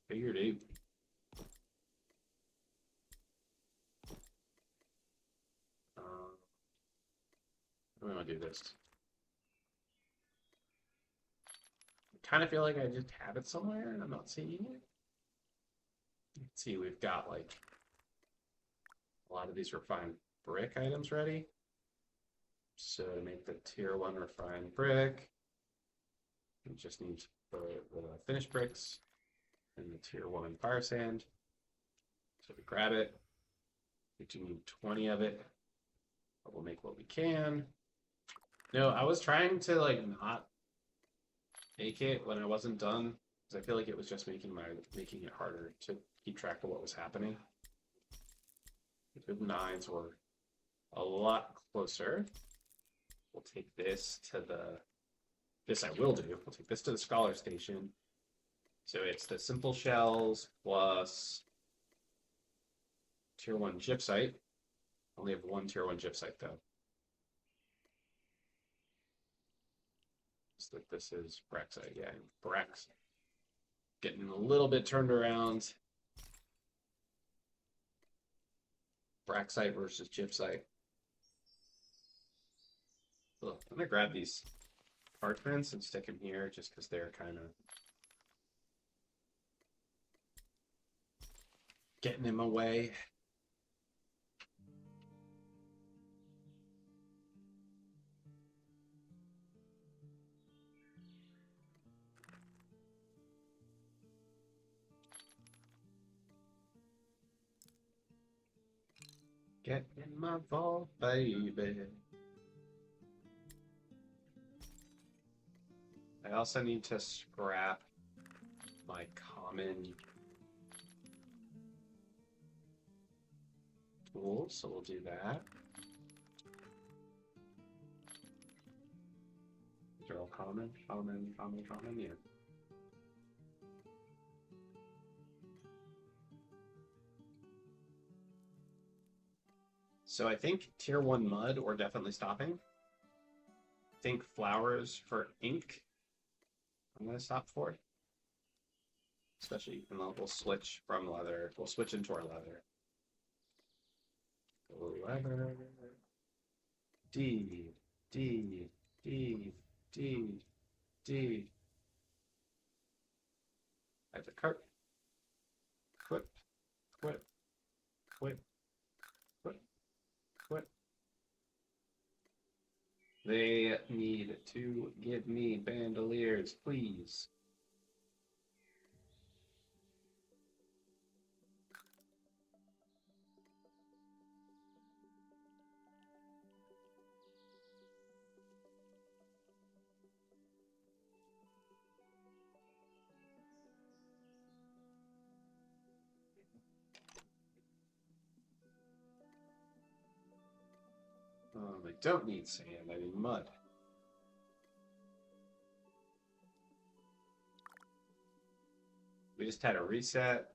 Figured out. I'm gonna do this. I kind of feel like I just have it somewhere and I'm not seeing it. You can see we've got like a lot of these refined brick items ready. So to make the tier 1 refined brick, we just need the finished bricks and the tier 1 fire sand. So we grab it. We do need 20 of it, but we'll make what we can. No, I was trying to like not make it when I wasn't done because I feel like it was just making it harder to keep track of what was happening. The 9s were a lot closer. We'll take this to this I will do. We'll take this to the scholar station. So it's the simple shells plus tier 1 gypsite. Only have 1 tier 1 gypsite though. So this is Braxite, yeah, Brax. Getting a little bit turned around. Braxite versus gypsite. Look, I'm gonna grab these parchments and stick them here just because they're kind of getting in my way. Get in my vault, baby. I also need to scrap my common tools, so we'll do that. They're all common, yeah. So I think tier 1 mud, we're definitely stopping. I think flowers for ink, I'm going to stop for. Especially, and we'll switch from leather. We'll switch into our leather. Leather. D, D, D, D, D. I have to cart. Quip, quip, quip, quip, quip. They need to give me bandoliers, please. I don't need sand, I need mud. We just had a reset.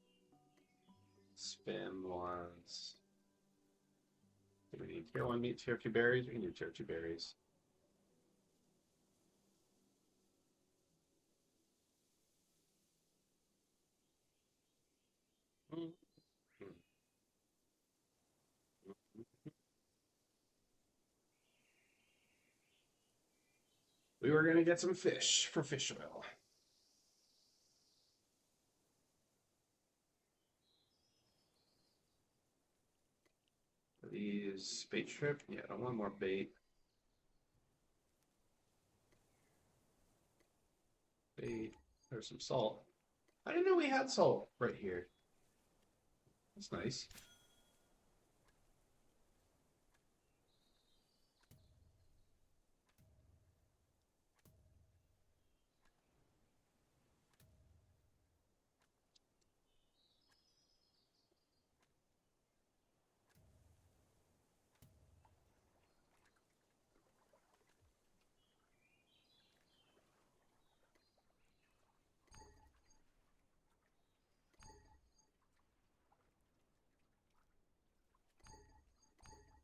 Spin once. Do we need tier 1 meat, tier 2 berries? We can do tier 2 berries. We were gonna get some fish for fish oil. These bait strip? Yeah, I don't want more bait. Bait. There's some salt. I didn't know we had salt right here. That's nice.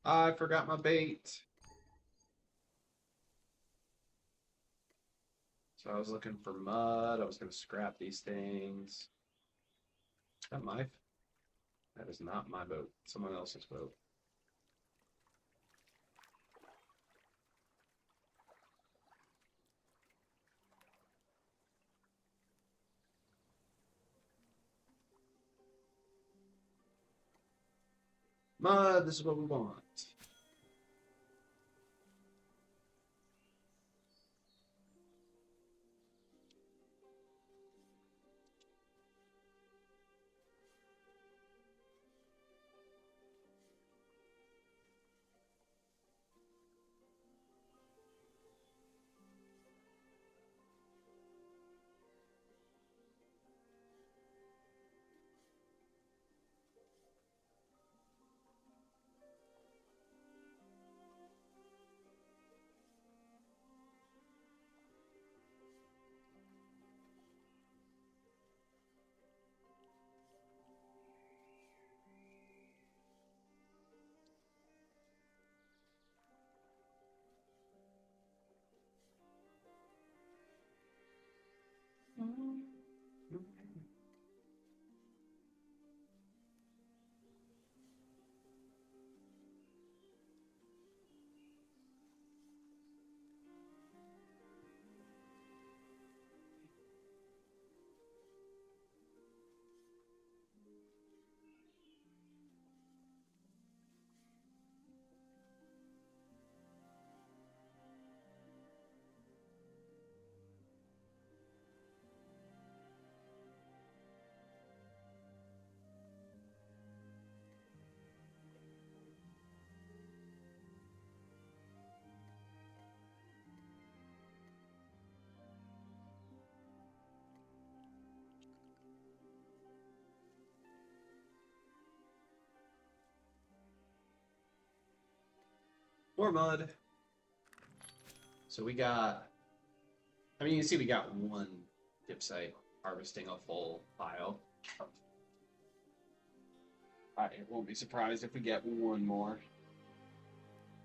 I forgot my bait. So I was looking for mud. I was gonna scrap these things. Is that my? That is not my boat. Someone else's boat. Mud, this is what we want. More mud. So we got, I mean, you can see we got one dip site harvesting a full pile. I won't be surprised if we get one more.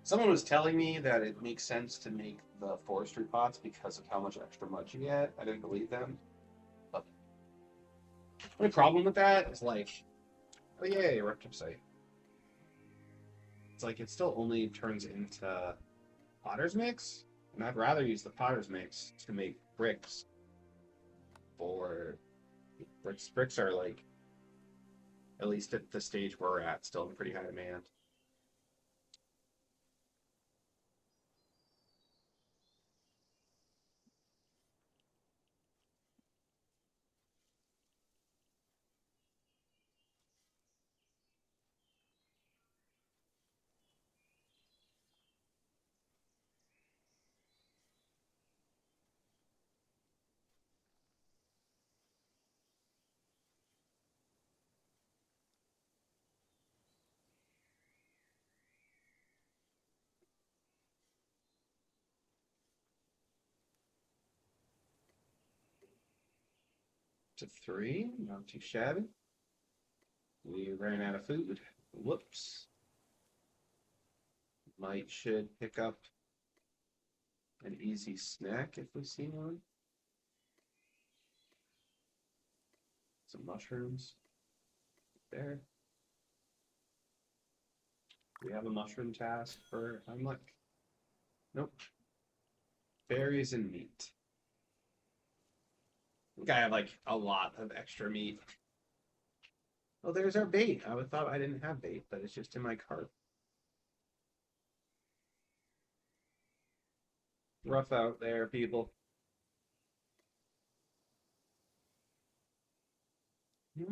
Someone was telling me that it makes sense to make the forestry pots because of how much extra mud you get. I didn't believe them. But the only problem with that is like, oh yay, rough dip site. It's like it still only turns into potter's mix, and I'd rather use the potter's mix to make bricks. For bricks are like, at least at the stage where we're at, still in pretty high demand. To 3, not too shabby. We ran out of food. Whoops. Should pick up an easy snack if we see one. Some mushrooms. There. We have a mushroom task for Heimlich. Nope. Berries and meat. I think I have like a lot of extra meat. Oh, there's our bait. I thought I didn't have bait, but it's just in my cart. Rough out there, people. I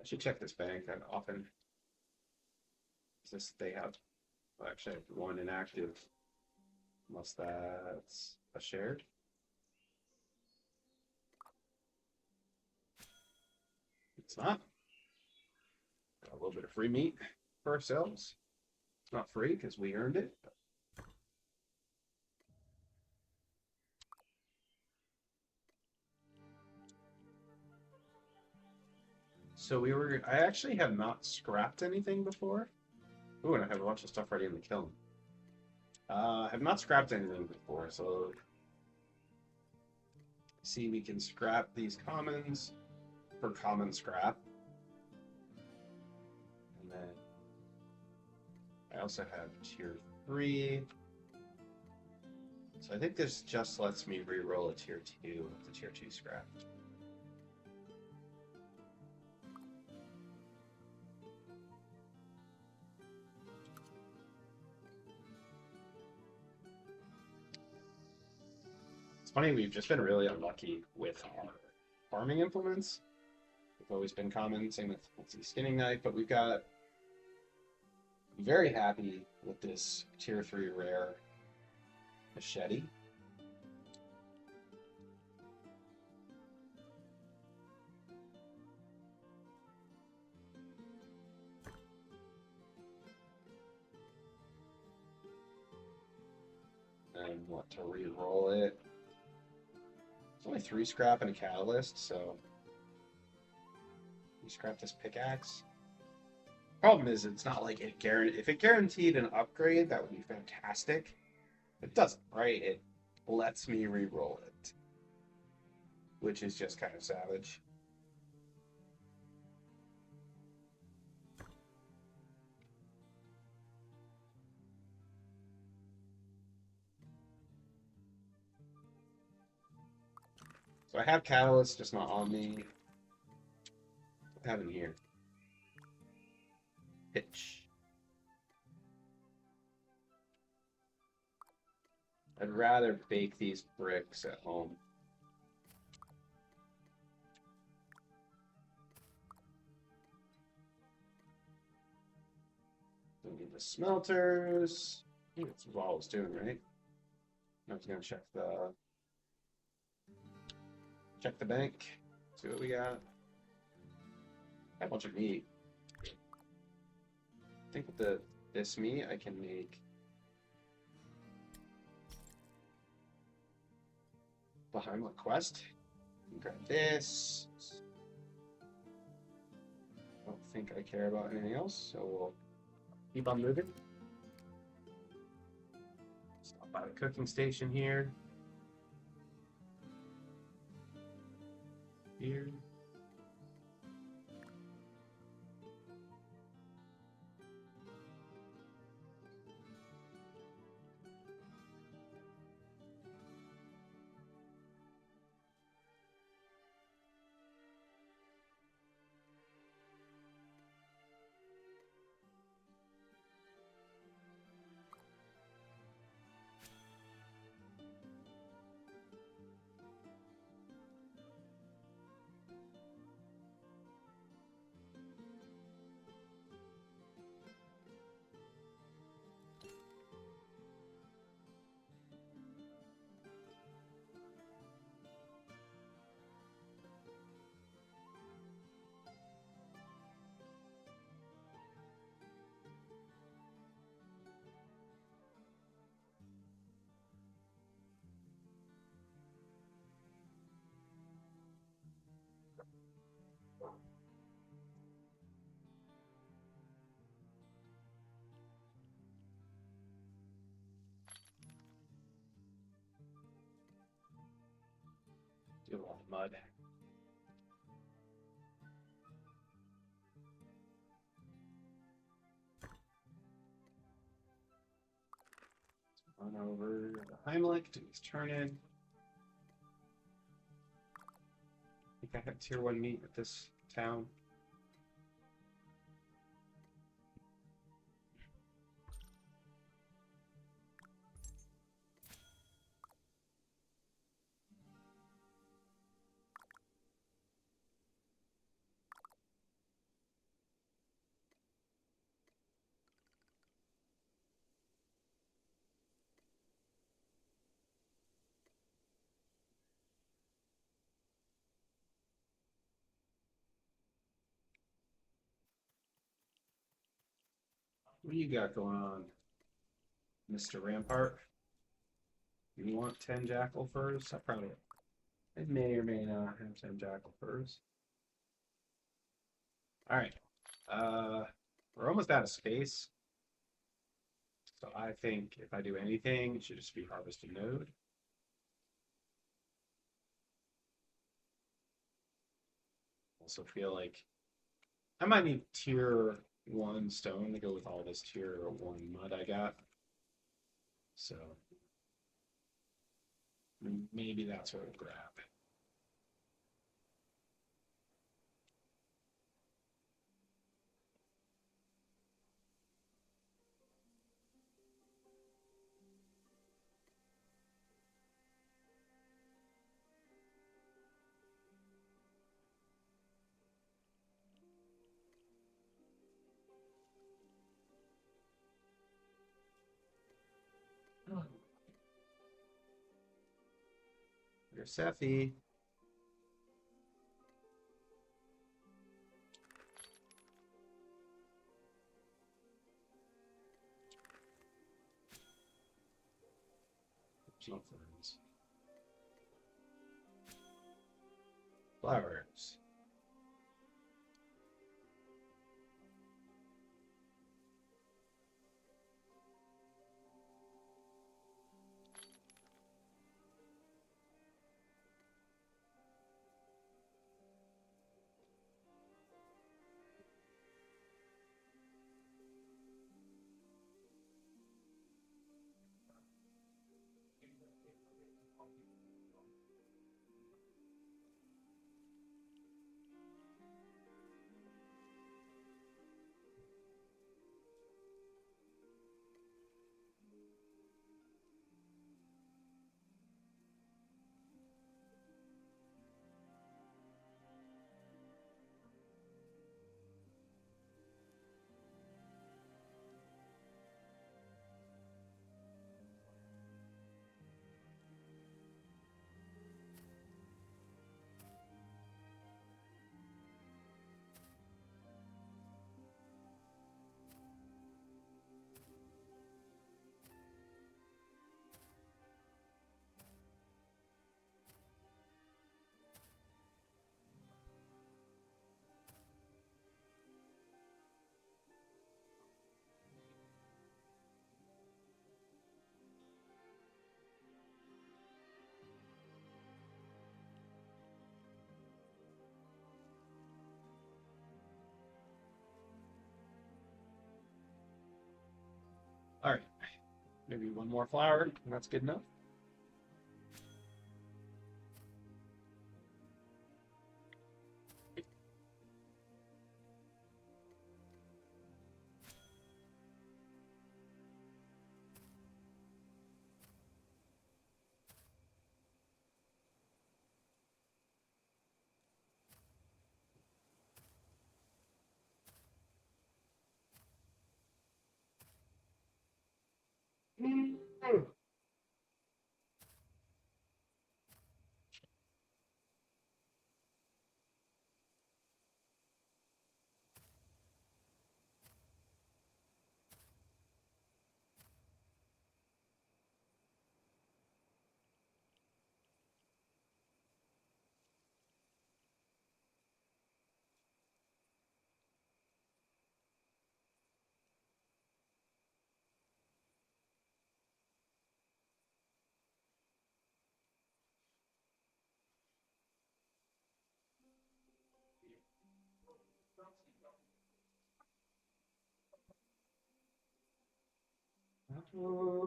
should check this bank that often. Is this they have? Well, actually, I have one inactive. Unless that's a shared. It's not. Got a little bit of free meat for ourselves. It's not free because we earned it. So I actually have not scrapped anything before. Ooh, and I have a bunch of stuff ready in the kiln. I have not scrapped anything before, so see, we can scrap these commons for common scrap. And then I also have tier 3. So I think this just lets me re-roll a tier 2 with the tier 2 scrap. It's funny, we've just been really unlucky with our farming implements. We've always been common, same with the skinning knife, but we've got very happy with this tier 3 rare machete. And want to re-roll it. It's only 3 scrap and a catalyst, so we scrap this pickaxe. Problem is, it's not like it guaranteed. If it guaranteed an upgrade, that would be fantastic. It doesn't, right? It lets me re-roll it, which is just kind of savage. So I have catalyst, just not on me. What I have in here? Pitch. I'd rather bake these bricks at home. Don't need the smelters. I think that's what I was doing, right? I was gonna check the Check the bank. See what we got. Got a bunch of meat. I think with this meat I can make the Heimlich quest. Grab this. I don't think I care about anything else, so we'll keep on moving. Stop by the cooking station here. Here. Do a lot of mud. Run over the Heimlich, do his turn in. I think I have tier 1 meat at this town. What do you got going on, Mr. Rampart? You want 10 jackal furs? I may or may not have 10 jackal furs. Alright. We're almost out of space. So I think if I do anything, it should just be harvest a node. Also feel like I might need tier 1 stone to go with all this tier 1 mud I got. So maybe that's what I'll grab. There's Sephi. There's no ferns. Flowers. Maybe one more flower, and that's good enough.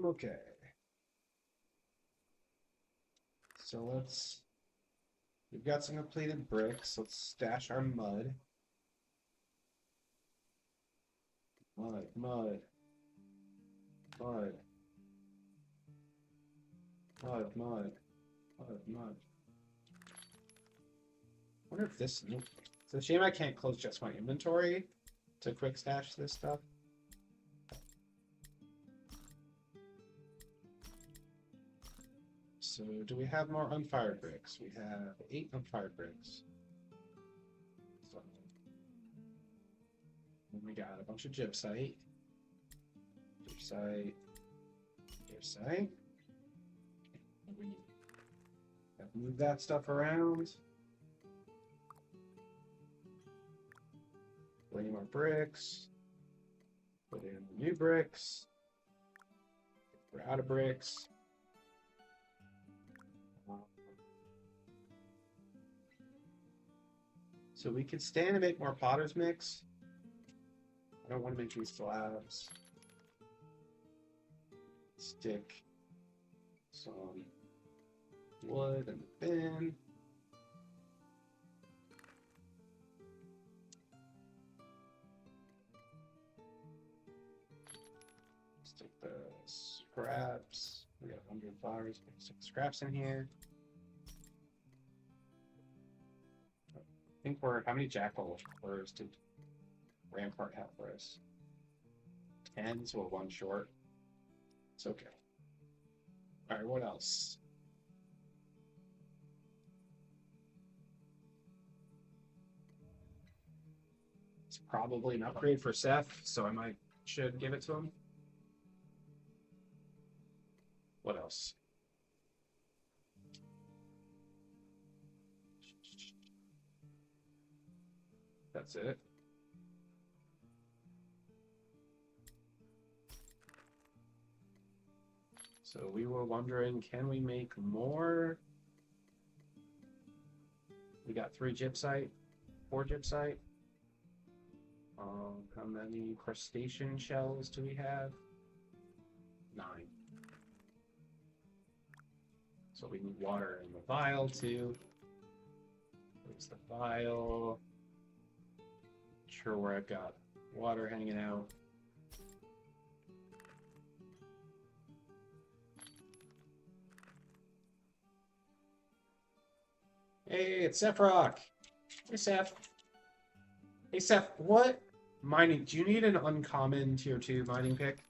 Okay. So we've got some completed bricks. Let's stash our mud. Mud, mud, mud, mud, mud, mud, mud. I wonder if this. It's a shame I can't close just my inventory to quick stash this stuff. So, do we have more unfired bricks? We have 8 unfired bricks. So, then we got a bunch of gypsite. Gypsite. Gypsite. We have to move that stuff around. Put in more bricks. Put in new bricks. We're out of bricks. So we could stand and make more potter's mix. I don't want to make these slabs. Stick some wood in the bin. Stick the scraps. We got 100 flowers. Stick scraps in here. I think how many jackal furs did Rampart have for us? 10, so we're 1 short. It's okay. Alright, what else? It's probably an upgrade for Seth, so I should give it to him. What else? That's it. So we were wondering, can we make more? We got 3 gypsite, 4 gypsite. How many crustacean shells do we have? 9. So we need water in the vial too. There's the vial. Not sure where I've got water hanging out. Hey, it's Sephiroth. Hey, Seph. Hey, Seph, what mining? Do you need an uncommon tier 2 mining pick?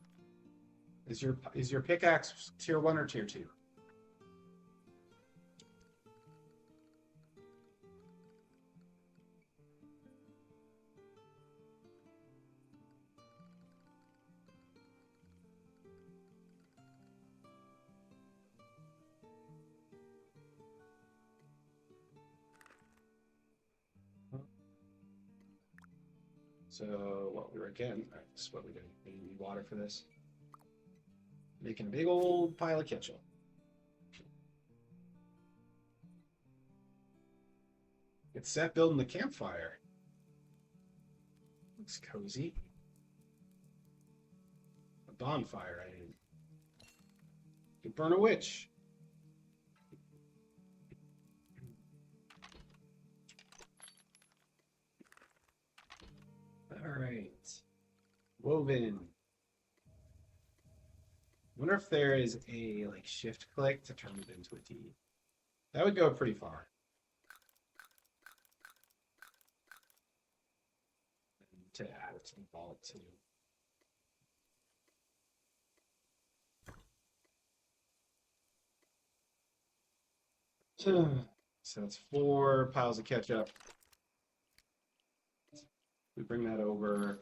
Is your pickaxe tier 1 or tier 2? So what we were getting, this is what we did. We need water for this. Making a big old pile of ketchup. It's Seth building the campfire. Looks cozy. A bonfire, I mean. Could burn a witch. All right. Woven. Wonder if there is a like shift click to turn it into a T. That would go pretty far. And to add it to the vault too. So that's 4 piles of ketchup. We bring that over.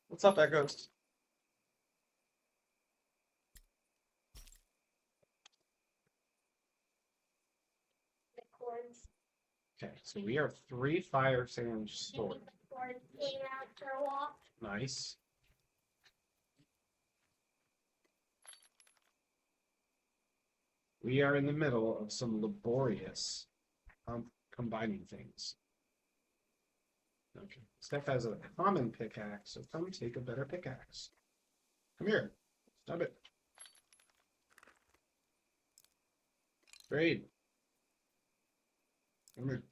What's up, Echoes? Okay, so we are 3 fire sandwich stored. Nice. We are in the middle of some laborious combining things. Okay, Steph has a common pickaxe, so come take a better pickaxe. Come here. Stop it. Great. Come here.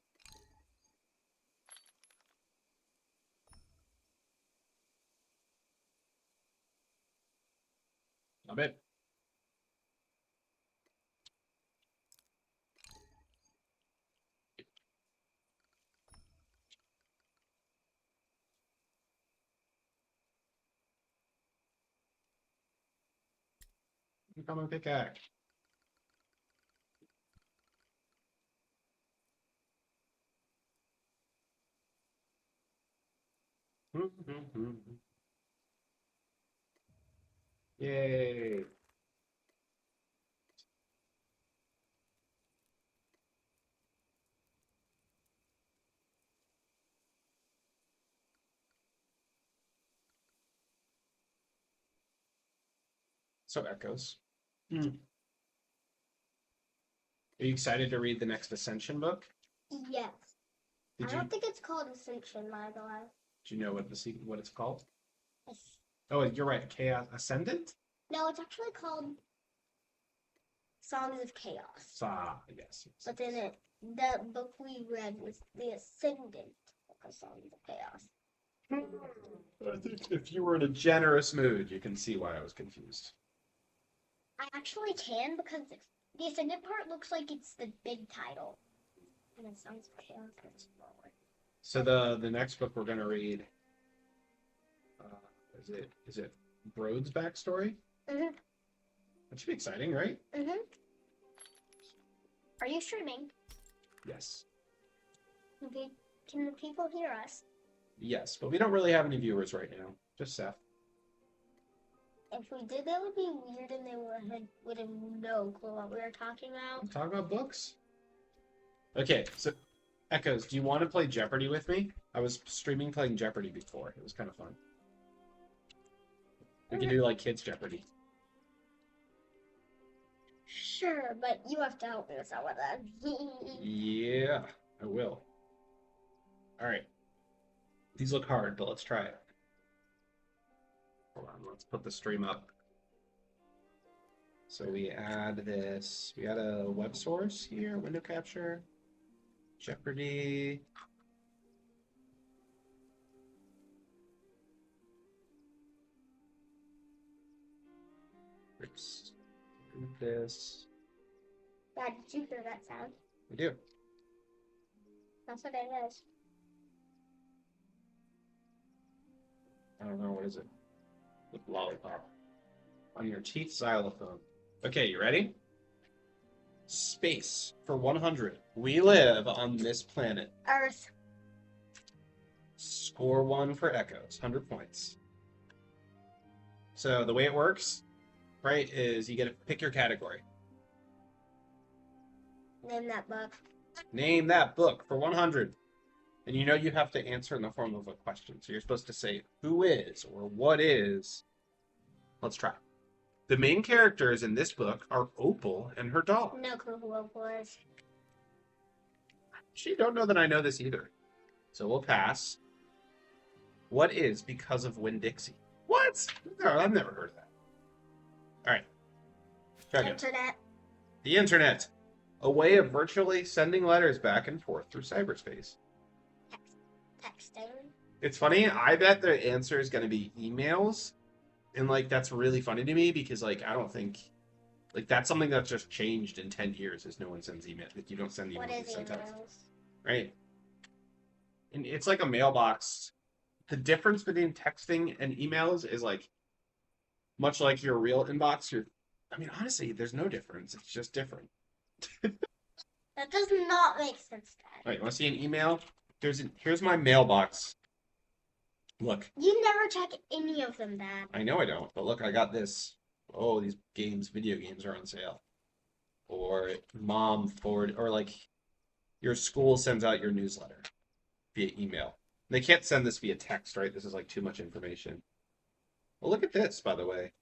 Stop it. Common pickaxe. Yay. So Echoes. Are you excited to read the next Ascension book? Yes. I don't think it's called Ascension, by the way. Do you know what it's called? Yes. Oh, you're right. Chaos Ascendant? No, it's actually called Songs of Chaos. Yes. But then the book we read was The Ascendant of Songs of Chaos. I think if you were in a generous mood, you can see why I was confused. I actually can, because the Ascendant part looks like it's the big title. And it Songs of Chaos is forward. So the next book we're going to read, is it Brode's backstory? Mm-hmm. That should be exciting, right? Mm-hmm. Are you streaming? Yes. Okay. Can the people hear us? Yes, but we don't really have any viewers right now. Just Seth. If we did, that would be weird, and they would have no clue what we were talking about. I'm talking about books. Okay, so Echoes, do you want to play Jeopardy with me? I was streaming playing Jeopardy before. It was kind of fun. We can do like kids Jeopardy. Sure, but you have to help me with some of that. Yeah, I will. All right. These look hard, but let's try it. Hold on, let's put the stream up. So we add this. We add a web source here, window capture, Jeopardy. Oops. Remove this. Dad, did you hear that sound? We do. That's what it is. I don't know, what is it? The lollipop. On your teeth xylophone. Okay, you ready? Space for 100. We live on this planet. Earth. Score 1 for Echoes. 100 points. So the way it works, right, is you get to pick your category. Name that book. Name that book for 100. And you know you have to answer in the form of a question. So you're supposed to say who is or what is. Let's try. The main characters in this book are Opal and her dog. No clue who Opal is. She don't know that I know this either. So we'll pass. What is Because of Winn-Dixie? What? No, I've never heard of that. All right. Try again. Internet. The internet. A way of virtually sending letters back and forth through cyberspace. Texting. It's funny. I bet the answer is going to be emails. And, like, that's really funny to me because, like, I don't think... Like, that's something that's just changed in 10 years is no one sends email. Like, you don't send emails. What You is send text. emails? Right? And it's like a mailbox. The difference between texting and emails is, like, much like your real inbox. I mean, honestly, there's no difference. It's just different. That does not make sense, Dad. All right, you want to see an email? Here's my mailbox. Look. You never check any of them, Dad. I know I don't, but look, I got this. Oh, these video games are on sale. Or mom forward, or like your school sends out your newsletter via email. They can't send this via text, right? This is like too much information. Well, look at this, by the way.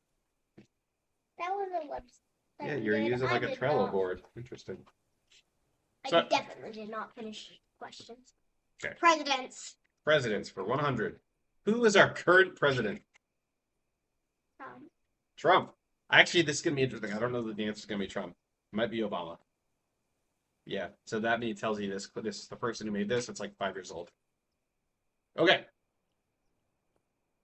That was a website. Yeah, you're using like a Trello board. Interesting. I definitely did not finish questions. Okay. Presidents for 100. Who is our current president? Trump. Actually, this is going to be interesting. I don't know that the answer is going to be Trump. It might be Obama. Yeah, so that tells you this is the person who made this. It's like 5 years old. Okay.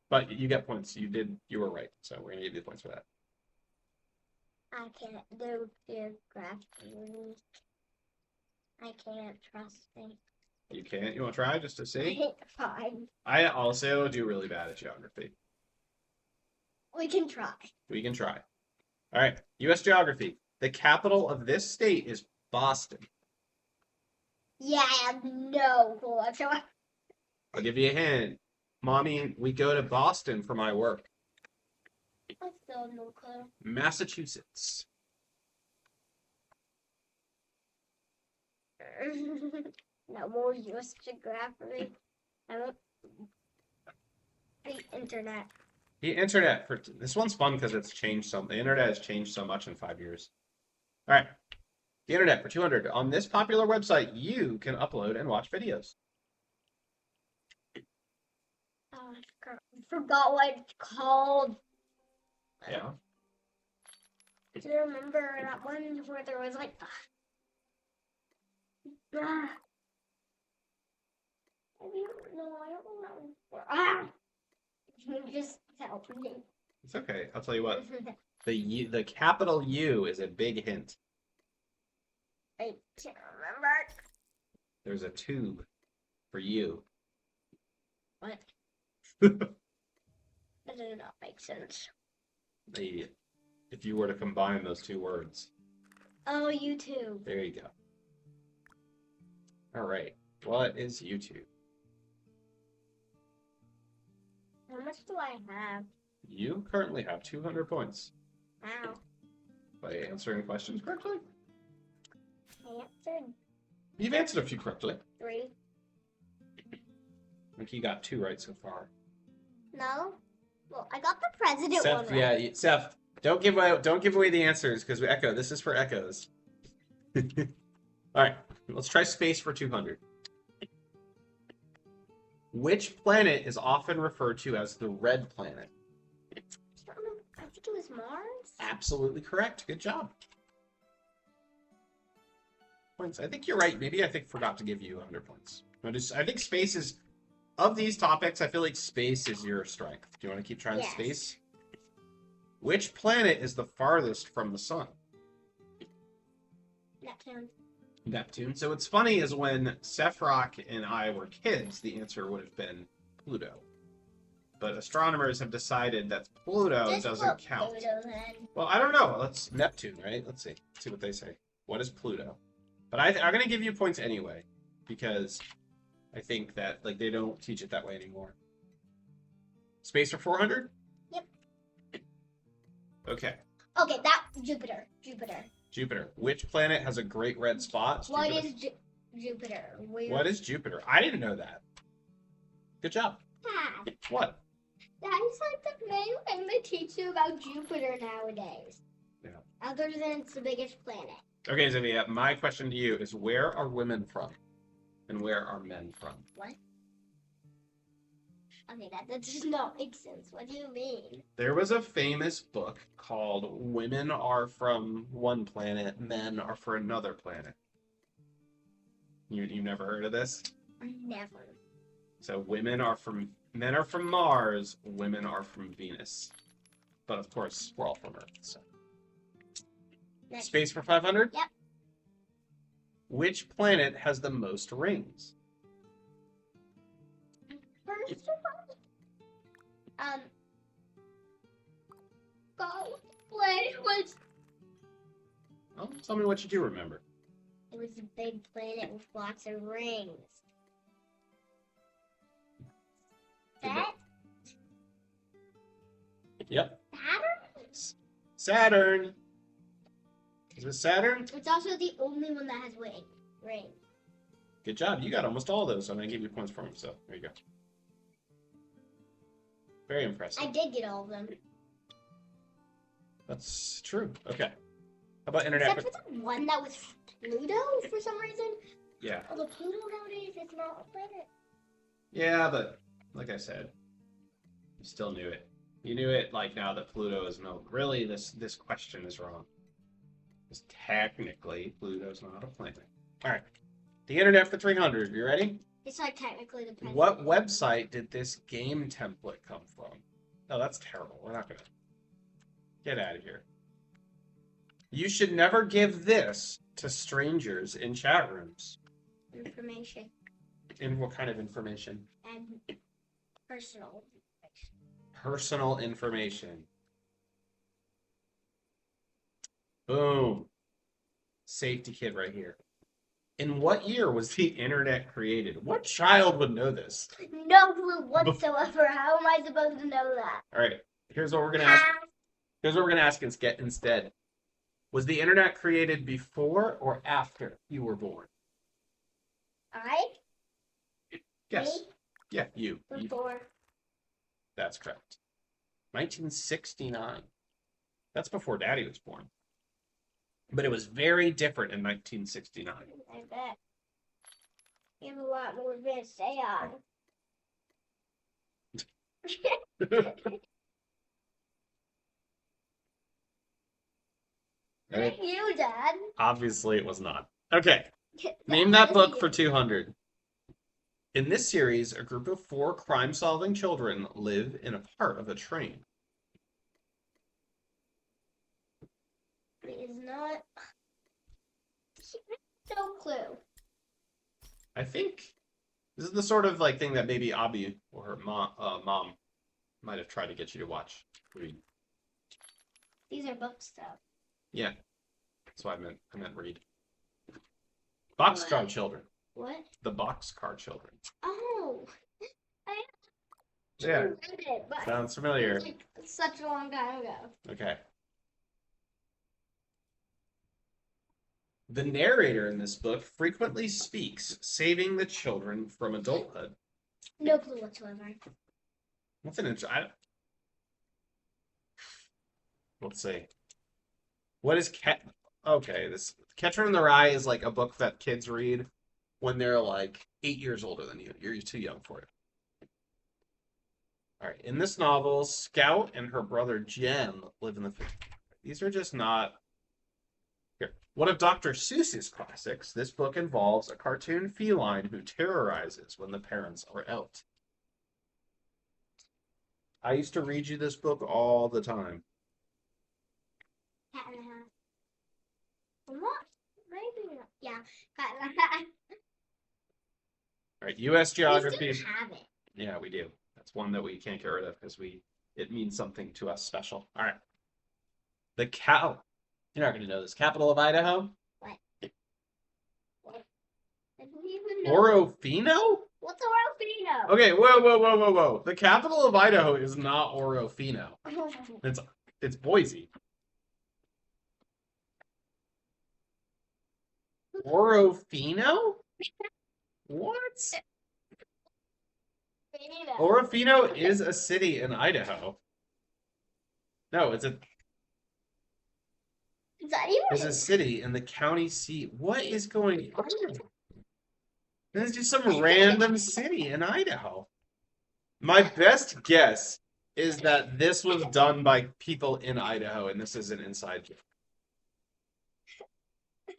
But you get points. You were right. So we're going to give you the points for that. I can't do BloodBIdet. I can't trust me. You can't? You want to try just to see? Fine. I also do really bad at geography. We can try. We can try. All right. U.S. geography. The capital of this state is Boston. Yeah, I have no clue. I'll give you a hint. Mommy, we go to Boston for my work. I still have no clue. Massachusetts. No more U.S. geography. The internet. The internet. This one's fun because it's changed the internet has changed so much in 5 years. All right. The internet for 200. On this popular website, you can upload and watch videos. Oh, I forgot what it's called. Yeah. Do you remember that one where there was like... I don't remember. Just help me. It's okay. I'll tell you what. The capital U is a big hint. I can't remember. There's a tube for you. What? That does not make sense. If you were to combine those two words. Oh, YouTube. There you go. All right. What is YouTube? How much do I have? You currently have 200 points. Wow. By answering questions correctly. I answered You've answered a few correctly. 3. I think you got 2 right so far. No? Well, I got the president Seth, one right. yeah, Seth, don't give away the answers because Echo. This is for echoes. All right, let's try space for 200. Which planet is often referred to as the red planet? I think it was Mars. Absolutely correct. Good job. Points. I think you're right. Maybe I forgot to give you 100 points. I think space is, of these topics, I feel like space is your strength. Do you want to keep trying space? Which planet is the farthest from the sun? Neptune. So what's funny is when Sephiroth and I were kids, the answer would have been Pluto. But astronomers have decided that Pluto doesn't count. Pluto, then. Well, I don't know. Let's Neptune, right? Let's see what they say. What is Pluto? But I'm going to give you points anyway because I think that they don't teach it that way anymore. Space for 400? Yep. Okay. Okay, that Jupiter. Jupiter. Which planet has a great red spot? What is Jupiter? What is Jupiter? I didn't know that. Good job. Dad. What? That is like the main thing they teach you about Jupiter nowadays. Yeah. Other than it's the biggest planet. Okay, Zivia, my question to you is where are women from? And where are men from? What? Okay, that does not make sense. What do you mean? There was a famous book called Women Are From One Planet, Men Are For Another Planet. You never heard of this? Never. So men are from Mars, women are from Venus. But of course, we're all from Earth. So. Next. Space for 500? Yep. Which planet has the most rings? First of all, God, what was? Oh, tell me what you do remember. It was a big planet with lots of rings. That? Yep. Saturn? Saturn. Is it Saturn? It's also the only one that has rings. Good job. You got almost all of those. So I'm going to give you points for them. So there you go. Very impressive. I did get all of them. That's true. Okay. How about internet? Except for the one that was Pluto for some reason. Yeah. Although Pluto nowadays is not a planet. Yeah, but like I said, you still knew it. You knew it like now that Pluto is no. Really, this question is wrong. Because technically, Pluto's not a planet. All right. The internet for 300. You ready? It's like technically the planet. What website did this game template come from? No, that's terrible. We're not going to. Get out of here. You should never give this to strangers in chat rooms. Information. And what kind of information? And personal information. Personal information. Boom. Safety kid right here. In what year was the internet created? What child would know this? No clue whatsoever. How am I supposed to know that? All right. Here's what we're going to ask. Here's what we're going to ask instead. Was the internet created before or after you were born? Me? Yes. Yeah, you. Before. That's correct. 1969. That's before Daddy was born. But it was very different in 1969. I bet. You have a lot more to say on. Right? You, Dad. Obviously, it was not. Okay. Name that book for 200. In this series, a group of 4 crime-solving children live in a part of a train. It is not. No clue. I think this is the sort of like thing that maybe Abby or her mom might have tried to get you to watch. Read. These are books, though. Yeah, that's what I meant read. Boxcar Children. What? The Boxcar Children. Oh. Yeah. read it, but Sounds it familiar. was like such a long time ago. Okay. The narrator in this book frequently speaks, saving the children from adulthood. No clue whatsoever. What's an Let's see. What is Okay, this Catcher in the Rye is like a book that kids read when they're like 8 years older than you. You're too young for it. All right. In this novel, Scout and her brother Jen live in the 50s. These are just not. Here. One of Dr. Seuss's classics, this book involves a cartoon feline who terrorizes when the parents are out. I used to read you this book all the time. Cat in the Hat. What? Maybe not. Yeah, Cat in the Hat. All right, U.S. geography. We still have it. Yeah, we do. That's one that we can't get rid of because it means something to us special. All right. You're not going to know this. Capital of Idaho? What? I don't even know. Orofino? What's Orofino? Okay, whoa. The capital of Idaho is not Orofino. It's Boise. Orofino? What? Orofino is a city in Idaho. No, it's a a city in the county seat. What is going on? This is just some random city in Idaho. My best guess is that this was done by people in Idaho, and this is an inside joke.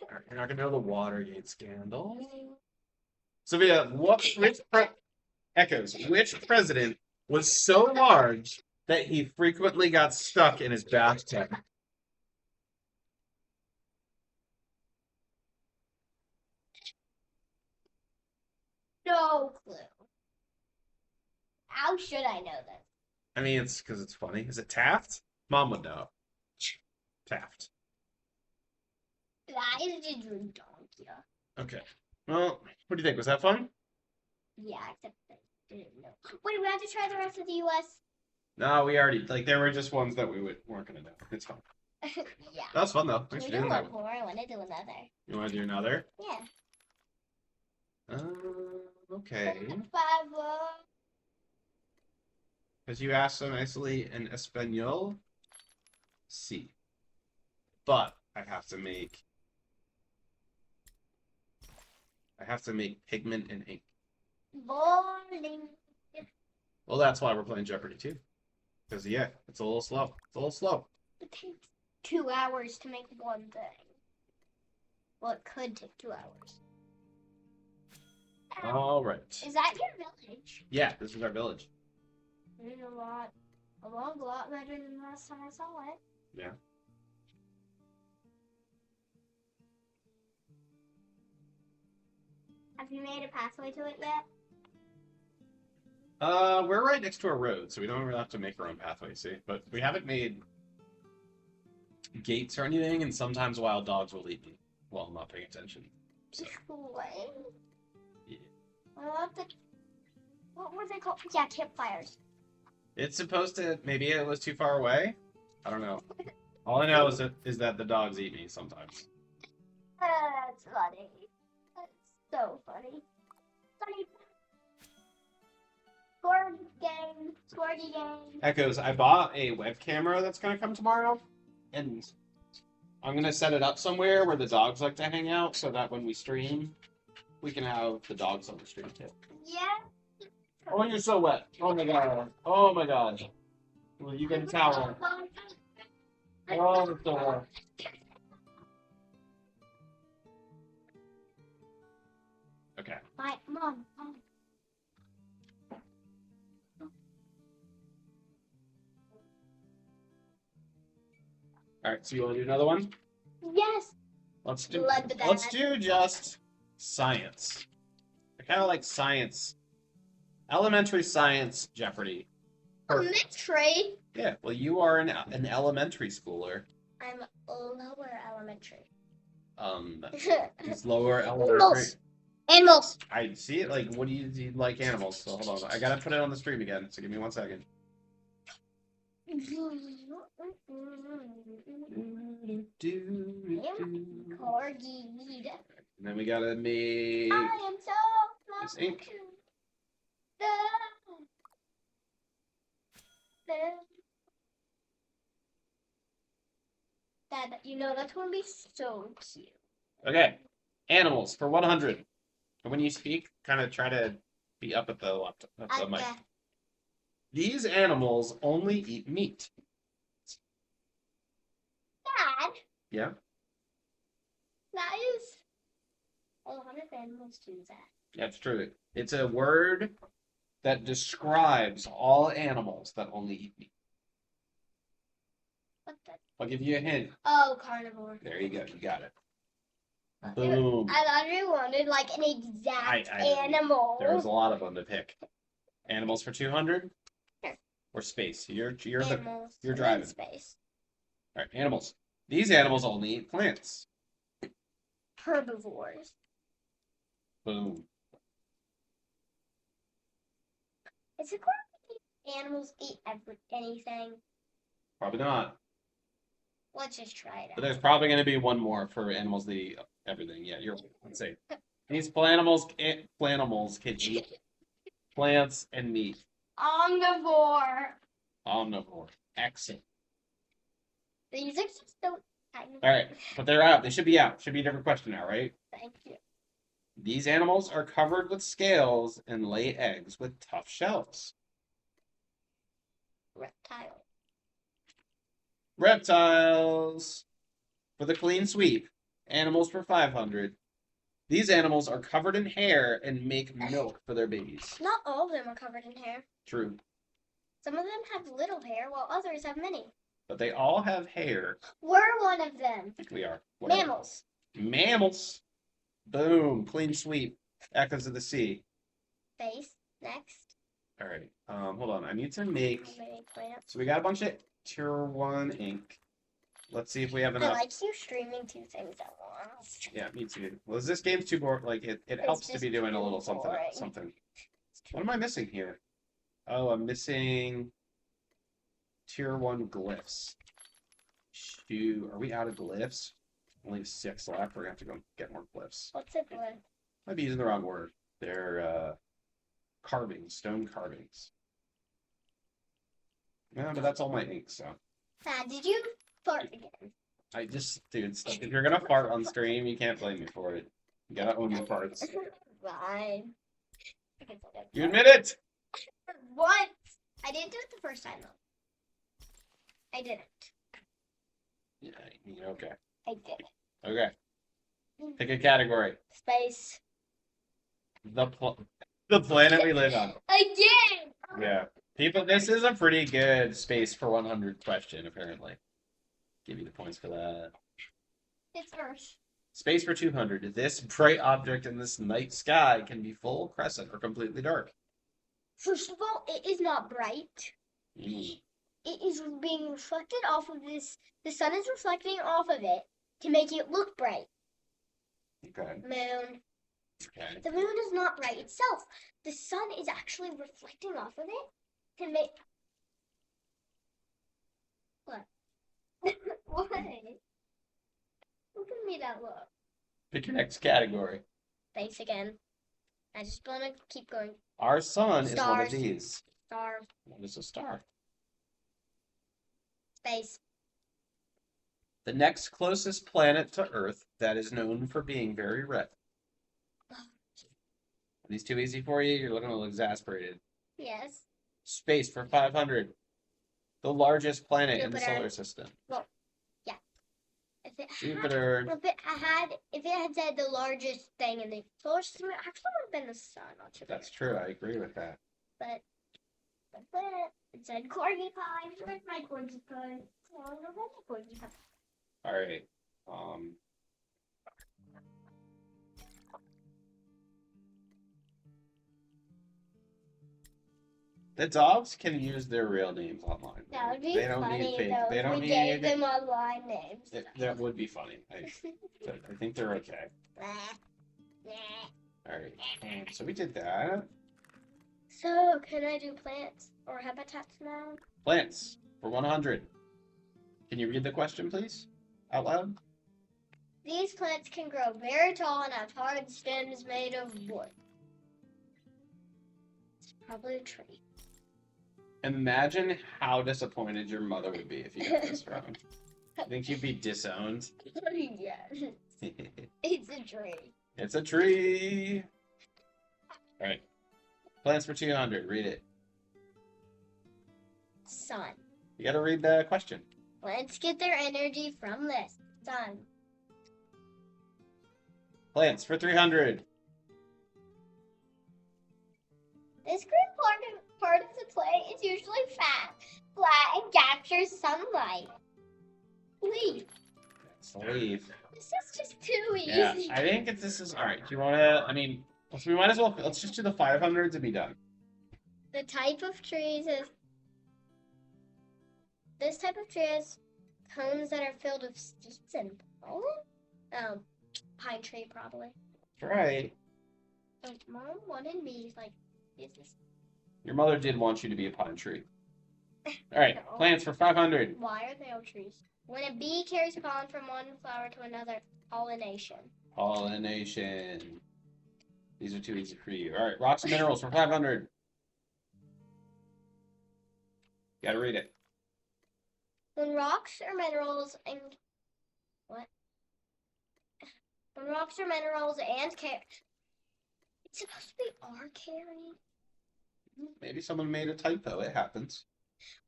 All right, you're not gonna know the Watergate scandal. Sophia, which president was so large that he frequently got stuck in his bathtub? No clue. How should I know this? I mean, it's because it's funny. Is it Taft? Mom would know. Taft. That is just redonkulous. Okay. Well, what do you think? Was that fun? Yeah, except I didn't know. Wait, we have to try the rest of the U.S. No, we already there were just ones that weren't gonna know. It's fun. Yeah. That was fun though. Can Thanks we for do doing one that. more? I want to do another. You want to do another? Yeah. Okay. Favor. Because you asked so nicely in Espanol. Sí. But I have to make pigment and ink. Boring. Well, that's why we're playing Jeopardy too. Because yeah, it's a little slow. It's a little slow. It takes 2 hours to make one thing. Well, it could take 2 hours. All right. Is that your village? Yeah, this is our village. It's a lot better than last time I saw it. Yeah. Have you made a pathway to it yet? We're right next to a road, so we don't really have to make our own pathway, see? But we haven't made gates or anything, and sometimes wild dogs will eat me while I'm not paying attention. So, yeah. What were they called? Yeah, campfires. It's supposed to, maybe it was too far away? I don't know. All I know is that the dogs eat me sometimes. That's funny. That's so funny. Funny. Scorgy game. Echoes, I bought a web camera that's going to come tomorrow, and I'm going to set it up somewhere where the dogs like to hang out so that when we stream, we can have the dogs on the stream too. Yeah. Oh, you're so wet. Oh my god. Oh my god. Will you get a towel? Oh, it's so wet. Okay. My mom. All right, so you want to do another one? Yes. Let's do BloodBIdet. just science. I kind of like science. Elementary science Jeopardy. Elementary. Yeah, well, you are an elementary schooler. I'm lower elementary. It's lower elementary. Animals. I see it. Like, what do you like animals? So hold on, I gotta put it on the stream again. So give me 1 second. Corgi. And then we gotta make I am so this ink. Dad, you know that's gonna be so cute. Okay, animals for 100. And when you speak, kind of try to be up at the left at the mic. Okay. These animals only eat meat. Dad, Yeah, that is 100 animals do that. that's true. It's a word that describes all animals that only eat meat. What the? I'll give you a hint. Oh, carnivore. There you go. You got it. I Boom. thought you wanted like an exact animal. There's a lot of them to pick. Animals for 200? Sure. Or space. You're Animals. you're driving. Space. All right, animals. These animals only eat plants. Herbivores. Boom. Is it going to animals eat anything? Probably not. Let's just try it But out. there's probably going to be one more for animals that eat everything. Yeah, you're right. Let's see. These planimals can eat plants and meat. Omnivore. Omnivore. Excellent. These are still All right, but they're out. They should be out. Should be a different question now, right? Thank you. These animals are covered with scales and lay eggs with tough shells. Reptile. Reptiles for the clean sweep. Animals for 500. These animals are covered in hair and make milk for their babies. Not all of them are covered in hair. True. Some of them have little hair, while others have many. But they all have hair. We're one of them. I think we are. Whatever. Mammals. Mammals. Boom. Clean sweep. Echoes of the sea. Face. Next. All right. Hold on. I need to make. How many plants? So we got a bunch of tier 1 ink. Let's see if we have enough. I like you streaming 2 things at once. Yeah, me too. Well, this game's too boring. Like it helps to just be doing a too little something. boring. Something. What am I missing here? Oh, I'm missing tier 1 glyphs. Shoot, are we out of glyphs? Only 6 left. We're gonna have to go get more glyphs. What's it for? Might be using the wrong word. They're carvings, stone carvings. Yeah, but that's all my ink, so. Dad, did you fart again? I just, dude, if you're gonna fart on stream, you can't blame me for it. You gotta own your farts. Fine. You admit it! What? I didn't do it the first time, though. I didn't. Yeah, okay. I did. Okay. Pick a category. Space. The planet we live on. Again! Yeah. People, this is a pretty good space for 100 question, apparently. Give you the points for that. It's Earth. Space for 200. This bright object in this night sky can be full, crescent, or completely dark. First of all, it is not bright. Mm. It is being reflected off of this. The sun is reflecting off of it to make it look bright. Okay. Moon. Okay. The moon is not bright itself. The sun is actually reflecting off of it to make. What? What? Look at me that look. Pick your next category. Thanks again. I just want to keep going. Our sun is one of Stars. these. Star. What is a star? Space. The next closest planet to Earth that is known for being very red. Are these too easy for you? You're looking a little exasperated. Yes. Space for 500. The largest planet in the Jupiter. solar system. Well, yeah. If it Jupiter. if it had said the largest thing in the solar system, it actually would have been the sun. Not Jupiter. That's true. I agree with that. But it said corgi pie. Where's my corgi pie? Oh, I don't want the corgi pie. All right. The dogs can use their real names online. That would be They don't funny need fake. though. They If don't we gave need. them online names. That would be funny. I think they're okay. All right. So we did that. So, can I do plants or habitats now? Plants for 100. Can you read the question, please? Out loud? These plants can grow very tall and have hard stems made of wood. It's probably a tree. Imagine how disappointed your mother would be if you got this wrong. I think you'd be disowned. Yes. It's a tree. It's a tree. All right. Plants for 200. Read it. Sun. You got to read the question. Plants get their energy from this. Sun. Plants for 300. This green part of the plant is usually flat, and captures sunlight. Leaf. It's the leaf. This is just too easy. Yeah, I think this is all right. Do you want to? I mean, we might as well. Let's just do the 500s and be done. The type of trees is. This type of tree has cones that are filled with seeds and pollen. Pine tree probably. That's right. Like Mom wanted me like this. Your mother did want you to be a pine tree. All right, No. plants for 500. Why are they all trees? When a bee carries pollen from one flower to another, pollination. Pollination. These are too easy for you. All right, rocks and minerals for 500. You gotta read it. When rocks or minerals and what? When rocks or minerals and it's supposed to be are carried. Maybe someone made a typo. It happens.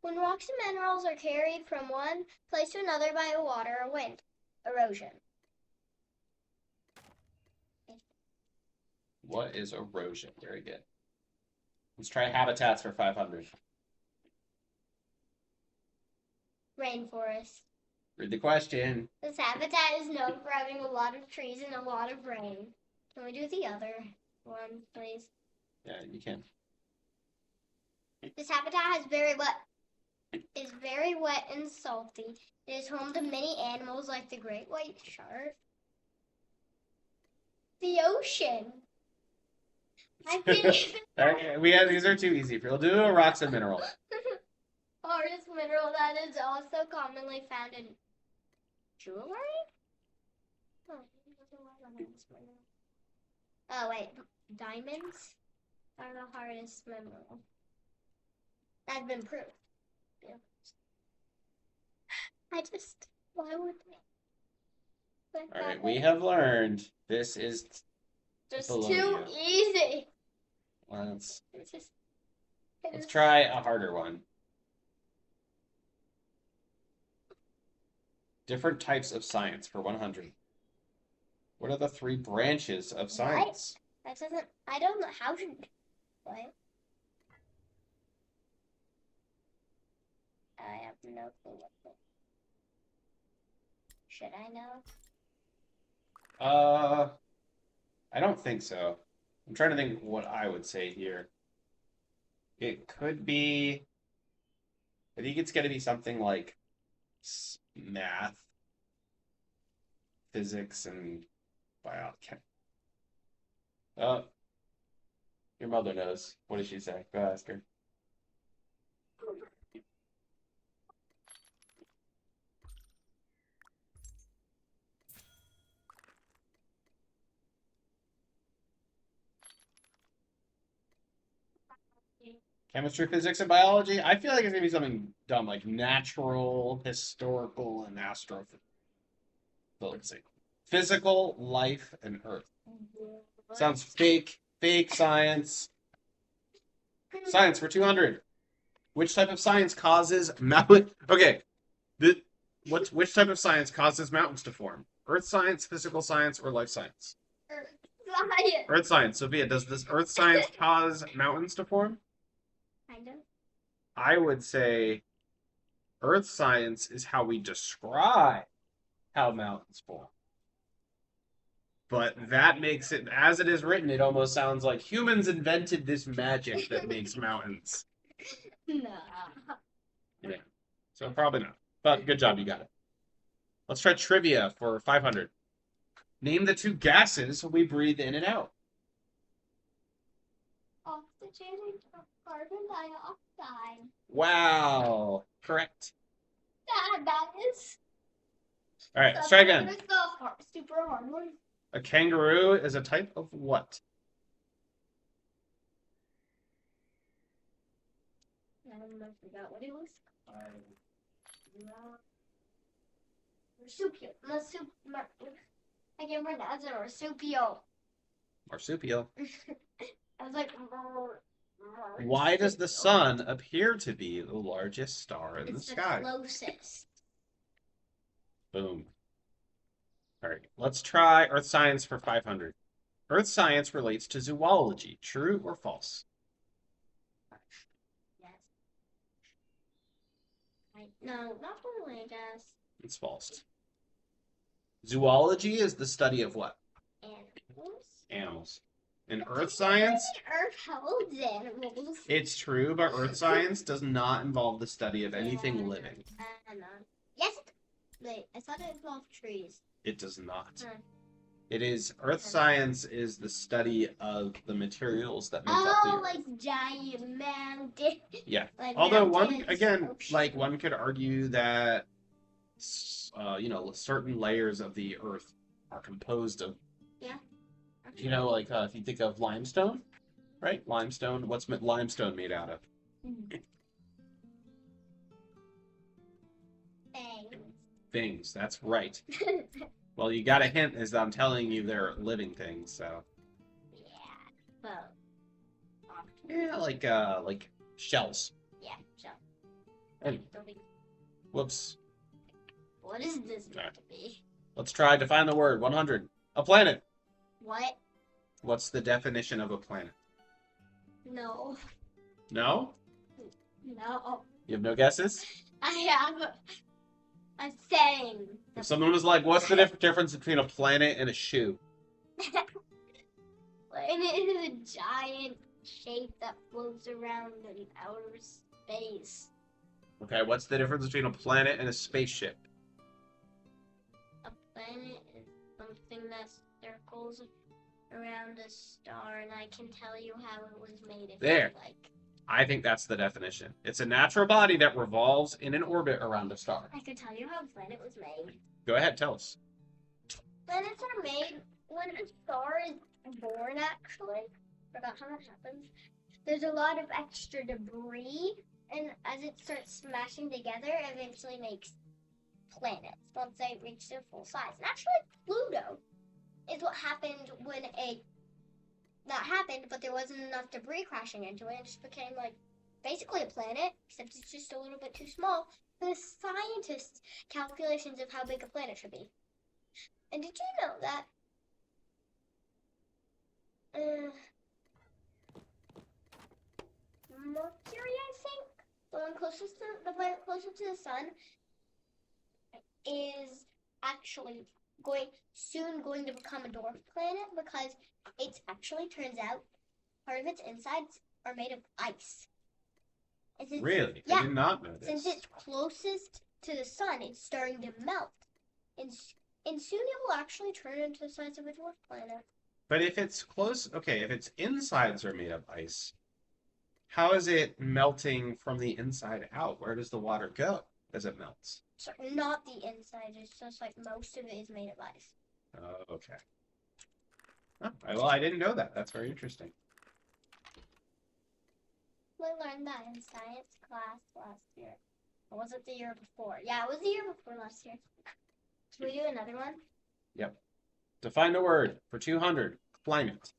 When rocks and minerals are carried from one place to another by water or wind. Erosion. What is erosion? Very good. Let's try habitats for 500. Rainforest. Read the question. This habitat is known for having a lot of trees and a lot of rain. Can we do the other one, please? Yeah, you can. This habitat is very wet and salty. It is home to many animals like the great white shark. The ocean. I think These are too easy. We'll do a rocks and minerals. hardest mineral that is also commonly found in jewelry. Oh wait, diamonds are the hardest mineral. That's been proved. Yeah. Why would they? All right, we have learned this is just below too you. easy. Let's It's try a harder one. Different types of science for 100. What are the 3 branches of science? That doesn't. I don't know how to. What? I have no clue what the. Should I know? I don't think so. I'm trying to think what I would say here. It could be. I think it's going to be something like math, physics, and biology. Your mother knows. What did she say? Go ask her. Chemistry, physics, and biology? I feel like it's going to be something dumb, like natural, historical, and astrophysics. Let's see. Physical, life, and earth. Sounds fake. Fake science. Science for 200. Which type of science causes mountain? Okay. Which type of science causes mountains to form? Earth science, physical science, or life science? Earth science. Earth science. Sophia, does this earth science cause mountains to form? Kind of. I would say earth science is how we describe how mountains form. But that makes it, as it is written, it almost sounds like humans invented this magic that makes mountains. No. Yeah. So probably not. But good job, you got it. Let's try trivia for 500. Name the 2 gases we breathe in and out. Oxygen and carbon dioxide. Wow. Correct. That is. All right, let's try again. It's the super hard one. A kangaroo is a type of what? I forgot what it was. Marsupial. I can't pronounce it. Marsupial. Marsupial. I was like. Why does the sun appear to be the largest star in the It's the sky? closest. Boom. All right, let's try earth science for 500. Earth science relates to zoology. True or false? Yes. No, not really, I guess. It's false. Zoology is the study of what? Animals. Animals. In earth science, Earth holds animals. it's true, but earth science does not involve the study of anything living. Yes. Wait, I thought it involved trees. It does not. It is, earth science is the study of the materials that make up the earth. Like giant mountains. Yeah. Like Although mountains, one could argue that, certain layers of the earth are composed of. Yeah. If you think of limestone, right? Limestone. What's limestone made out of? Things. That's right. Well, you got a hint as I'm telling you they're living things. So. Yeah. Well. Yeah, like shells. Yeah. So. And, whoops. What is this meant to be? Let's try to find the word. 100. A planet. What? What's the definition of a planet? No. No? No. You have no guesses? I have a saying. If someone was like, what's the difference between a planet and a shoe? Planet is a giant shape that floats around in outer space. Okay, what's the difference between a planet and a spaceship? A planet is something that circles around a star, and I can tell you how it was made if There. you like. I think that's the definition. It's a natural body that revolves in an orbit around a star. I can tell you how a planet was made. Go ahead, tell us. Planets are made when a star is born, actually. Forgot how that happens. There's a lot of extra debris, and as it starts smashing together, it eventually makes planets once they reach their full size. And actually, Pluto is what happened when that happened, but there wasn't enough debris crashing into it. It just became like basically a planet, except it's just a little bit too small for the scientists' calculations of how big a planet should be. And did you know that Mercury, I think, the one closest to the planet closest to the sun, is actually soon going to become a dwarf planet because it actually turns out part of its insides are made of ice. Really? Yeah. I did not know this. Since it's closest to the sun, it's starting to melt. And soon it will actually turn into the size of a dwarf planet. But if it's close, okay, if its insides are made of ice, how is it melting from the inside out? Where does the water go as it melts? So not the inside, it's just like most of it is made of ice. Oh, okay. Oh, well, I didn't know that. That's very interesting. We learned that in science class last year. Or was it the year before? Yeah, it was the year before last year. Can we do another one? Yep. Define the word for 200. Climate.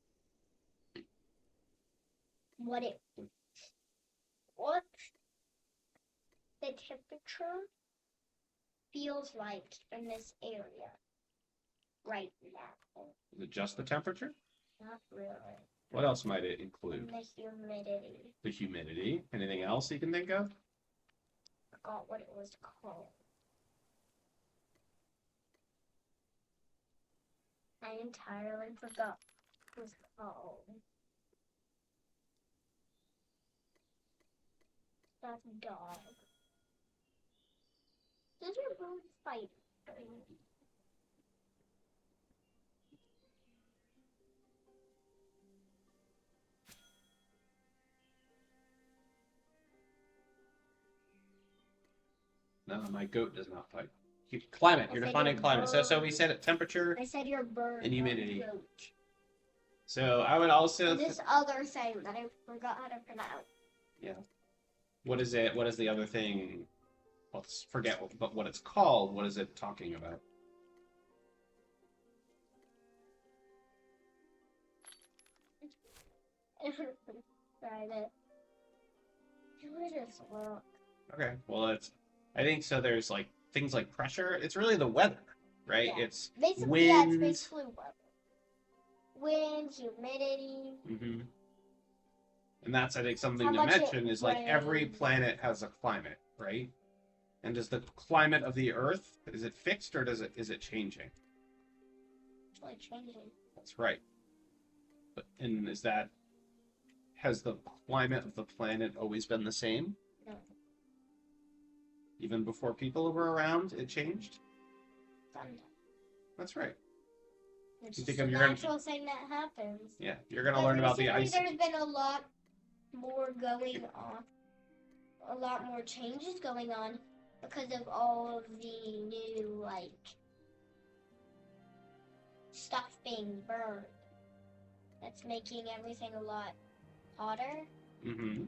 What the temperature feels like in this area right now. Is it just the temperature? Not really. What else might it include? And the humidity. The humidity. Anything else you can think of? Forgot what it was called. I entirely forgot what it was called. That dog. Does your bird fight? No, my goat does not fight. Climate. You're I said defining your climate. So we bird. said temperature I said your bird. and humidity. Goat. So I would also. And this other thing that I forgot how to pronounce. Yeah. What is it? What is the other thing? Let's forget what it's called. What is it talking about? Tried it. It was just look. Okay. Well, it's. I think so. There's like things like pressure. It's really the weather, right? Yeah. It's Basically, yeah, it's wind. basically weather. Wind, humidity. Mm-hmm. And that's, I think, something How to much it mention is like every rains. planet has a climate, right? And does the climate of the Earth, is it fixed or is it changing? It's like changing. That's right. But and has the climate of the planet always been the same? No. Even before people were around, it changed? Sometimes. That's right. It's You just think a you're gonna- natural thing that happens. Yeah, you're gonna But learn about the recently ice. There's been a lot more going on. A lot more changes going on because of all of the new, like, stuff being burned. That's making everything a lot hotter. Mm-hmm.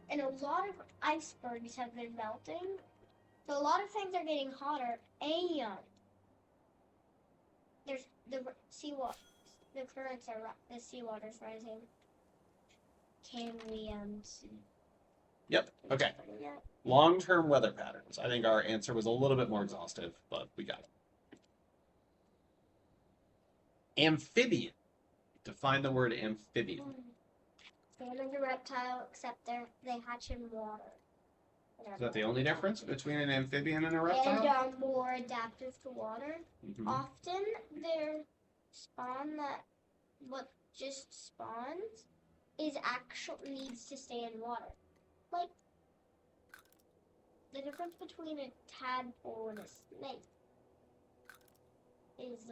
And a lot of icebergs have been melting. So a lot of things are getting hotter, and there's the seawater. The currents are the seawater's rising. Can we see? Yep. Okay. Yeah. Long-term weather patterns. I think our answer was a little bit more exhaustive, but we got it. Amphibian. Define the word amphibian. Same as a reptile, except they hatch in water. Is that the only difference between an amphibian and a And reptile? are more adaptive to water. Mhm. Often their spawn what just spawns is actually needs to stay in water. Like the difference between a tadpole and a snake is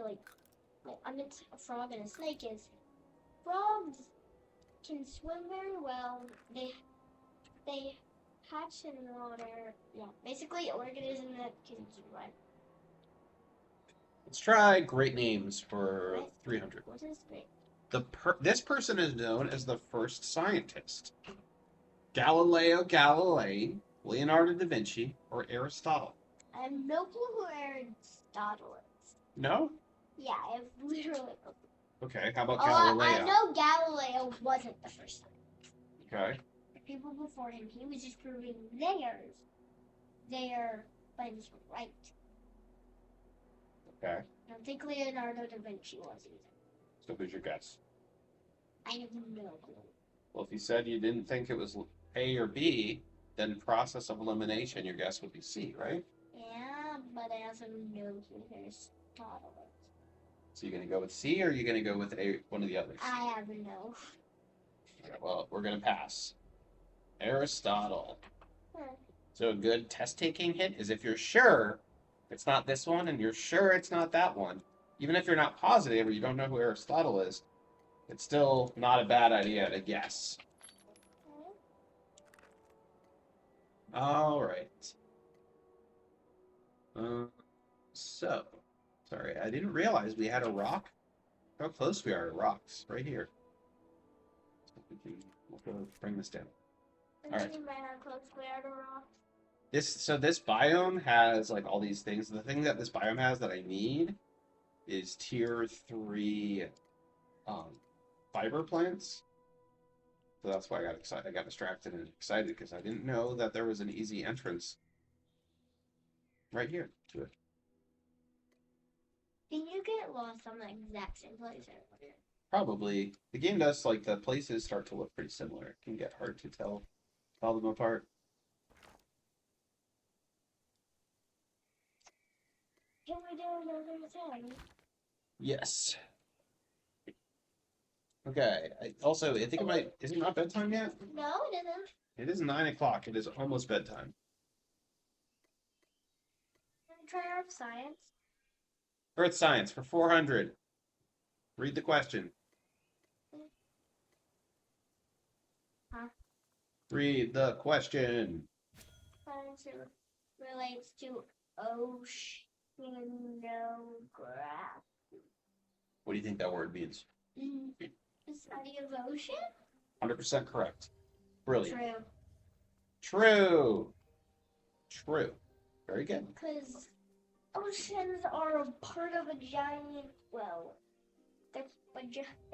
I meant a frog and a snake is frogs can swim very well. They hatch in water. Yeah, basically organism that can swim. Let's try great names for What? 300. What is great? This person is known as the first scientist. Galileo Galilei, Leonardo da Vinci, or Aristotle. I have no clue who Aristotle is. No? Yeah, I have literally no clue. Okay, how about I Galileo? know Galileo wasn't the first time. Okay. The people before him, he was just proving their claims were right. Okay. I don't think Leonardo da Vinci was either. So who's your guess? I have no clue. Well, if you said you didn't think it was A or B, then process of elimination, your guess would be C, right? Yeah, but I also know who Aristotle is. So you're going to go with C, or are you going to go with one of the others? I have no. Okay, well, we're going to pass. Aristotle. Hmm. So a good test-taking hint is if you're sure it's not this one, and you're sure it's not that one, even if you're not positive or you don't know who Aristotle is, it's still not a bad idea to guess. All right. Sorry, I didn't realize we had a rock. How close we are to rocks, right here. We'll go bring this down. All right. This biome has like all these things. The thing that this biome has that I need is tier 3 fiber plants. So that's why I got excited. I got distracted and excited because I didn't know that there was an easy entrance right here to it. Can you get lost on the exact same place everywhere? Probably. The game does, like, the places start to look pretty similar. It can get hard to tell them apart. Can we do another thing? Yes. Okay. I think is it not bedtime yet? No, it isn't. It is 9 o'clock. It is almost bedtime. Can we try Earth Science? Earth Science for 400. Read the question. Huh? Read the question. Science relates to oceanography. What do you think that word means? The study of ocean? 100% correct. Brilliant. True. True. Very good. Because oceans are a part of a giant, they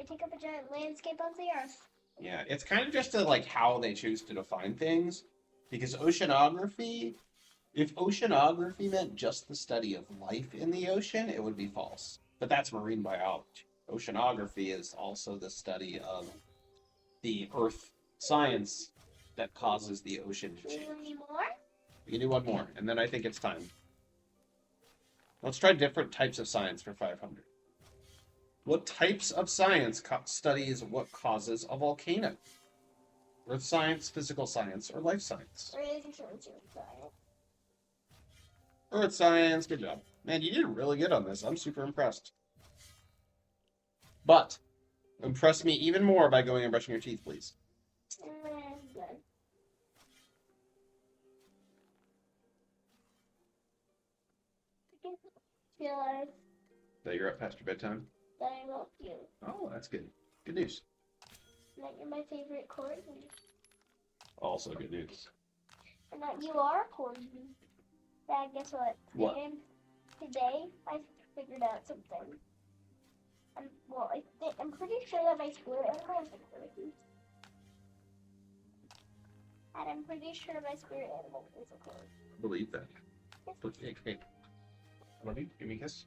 take up a giant landscape of the earth. Yeah, it's kind of just like how they choose to define things. Because oceanography, if oceanography meant just the study of life in the ocean, it would be false. But that's marine biology. Oceanography is also the study of the earth science that causes the ocean to change. Do you need more? We can do one more, and then I think it's time. Let's try different types of science for 500. What types of science studies what causes a volcano? Earth science, physical science, or life science? Earth science, good job. Man, you did really good on this. I'm super impressed. But, impress me even more by going and brushing your teeth, please. Good. Realize That you're up past your bedtime? that I love you. Oh, that's good. Good news. That you're my favorite corgi. Also good news. And that you are a corgi. Dad, guess what? What? Today I figured out something. I'm pretty sure that my spirit animal is a corgi. And I'm pretty sure my spirit animal is a corn. Believe that. Hey, I love you. Give me a kiss.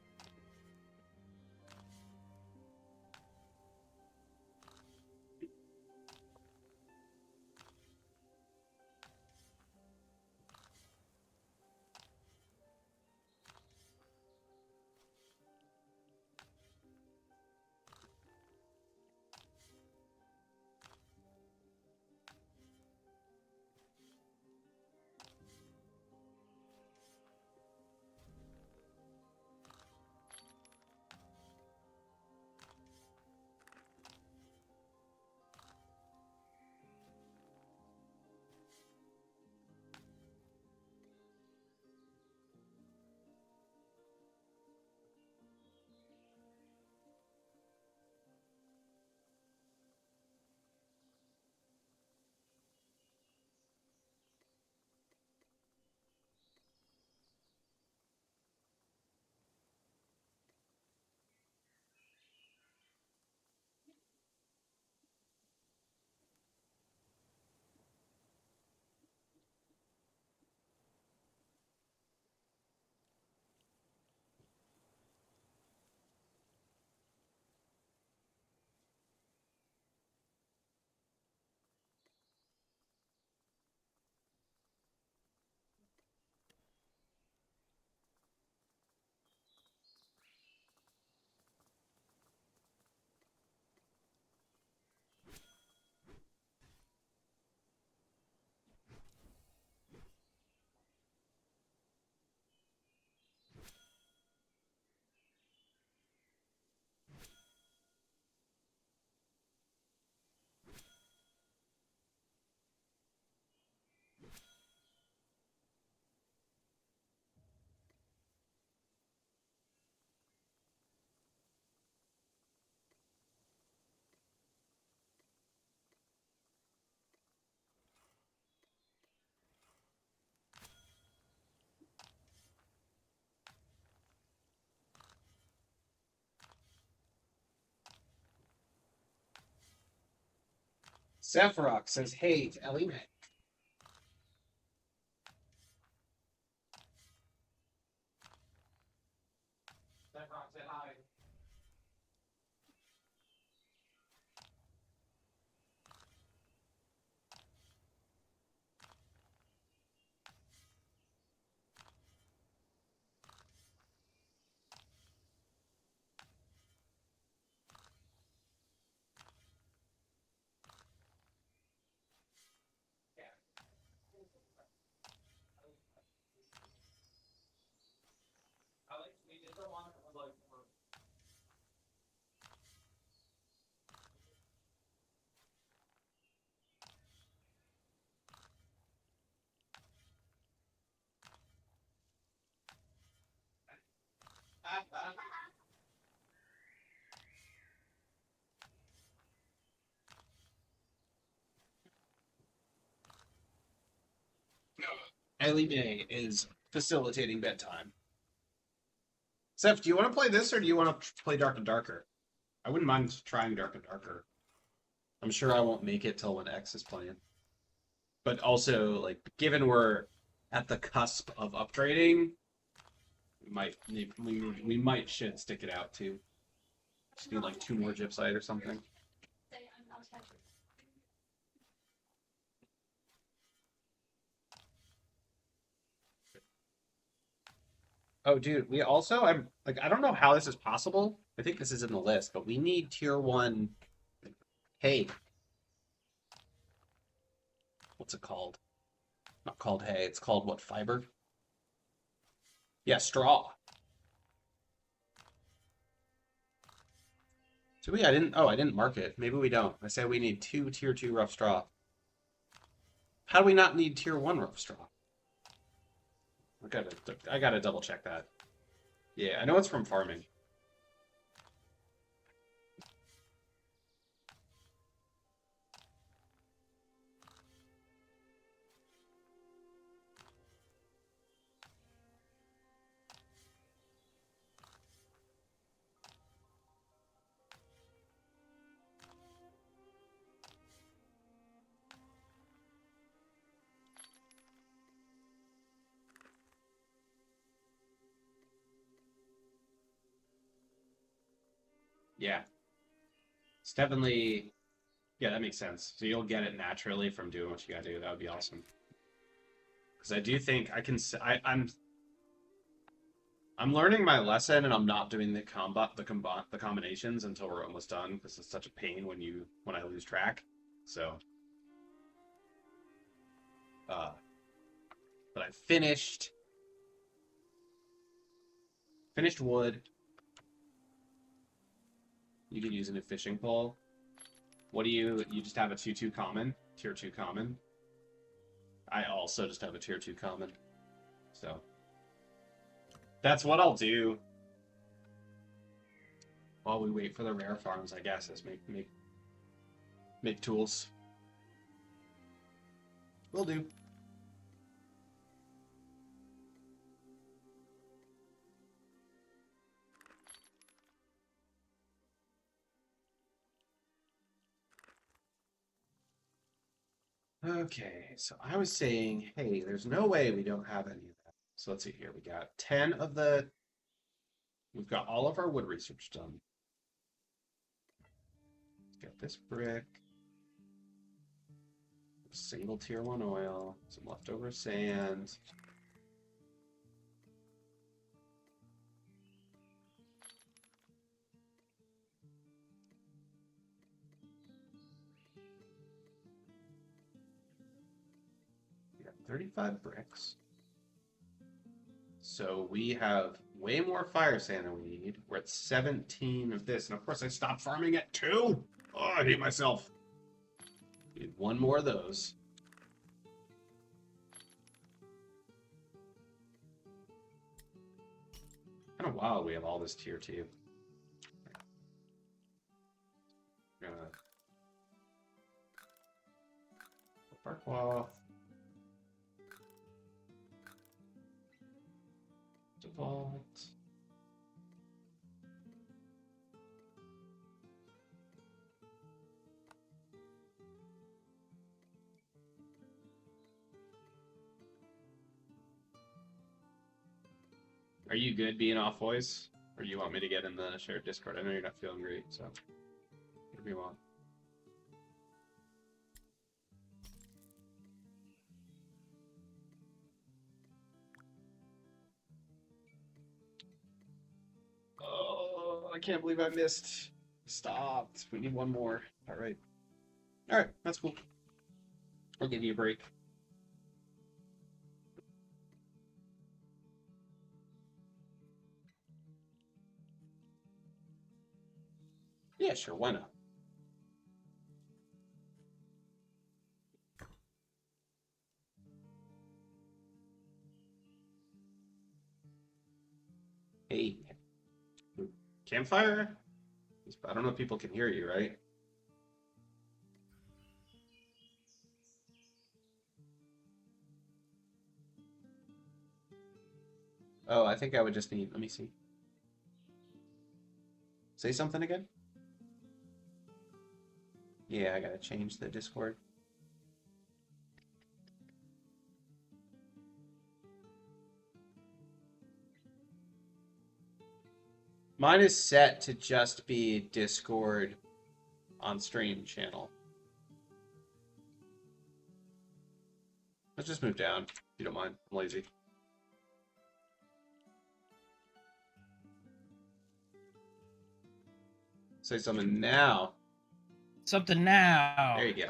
Sephiroth says, hey, to Ellie Mae. Sephiroth said hi. Ellie Mae is facilitating bedtime. Seth, do you want to play this or do you want to play Dark and Darker? I wouldn't mind trying Dark and Darker. I'm sure I won't make it till when X is playing. But also, like, given we're at the cusp of upgrading, we might should stick it out too. Just need like 2 more gypsite or something. Oh, dude, we also I don't know how this is possible. I think this is in the list, but we need tier 1 hay. What's it called? Not called hay. It's called what? Fiber? Yeah, straw. Do we? I didn't. Oh, I didn't mark it. Maybe we don't. I said we need 2 tier 2 rough straw. How do we not need tier 1 rough straw? I gotta double check that. Yeah, I know it's from farming. Yeah. It's definitely, yeah, that makes sense. So you'll get it naturally from doing what you gotta do. That would be awesome. Because I do think I can, I'm learning my lesson, and I'm not doing the combinations until we're almost done, because it's such a pain when I lose track. So, but I finished wood. You can use a new fishing pole. What do you just have a 2-2 common, tier 2 common? I also just have a tier 2 common. So that's what I'll do while we wait for the rare farms, I guess, is make tools. Will do. Okay, so I was saying, hey, there's no way we don't have any of that. So let's see here. We got 10 of the. We've got all of our wood research done. Got this brick. Single tier 1 oil. Some leftover sand. We got 35 bricks. So we have way more fire sand than we need. We're at 17 of this. And of course I stopped farming at 2. Oh, I hate myself. Need 1 more of those. Kind of wild we have all this tier 2. We're gonna bark cloth. Default. Are you good being off voice? Or do you want me to get in the shared Discord? I know you're not feeling great, so whatever you want. Oh, I can't believe I missed. Stopped. We need 1 more. All right. All right, that's cool. I'll give you a break. Yeah, sure. Why not? Hey. Campfire? I don't know if people can hear you, right? Oh, I think I would just need, let me see. Say something again? Yeah, I gotta change the Discord. Mine is set to just be Discord on stream channel. Let's just move down, if you don't mind. I'm lazy. Say something now. Something now. There you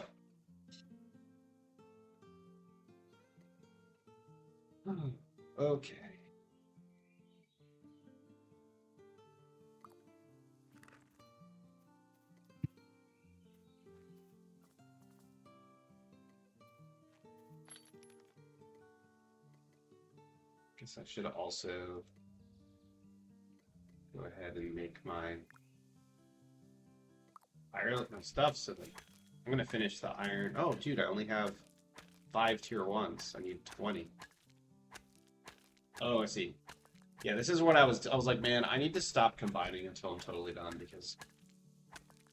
go. Okay. Guess I should also go ahead and make my iron stuff so that I'm gonna finish the iron. Oh, dude, I only have 5 tier 1s. I need 20. Oh, I see. Yeah, this is what I was like, man, I need to stop combining until I'm totally done, because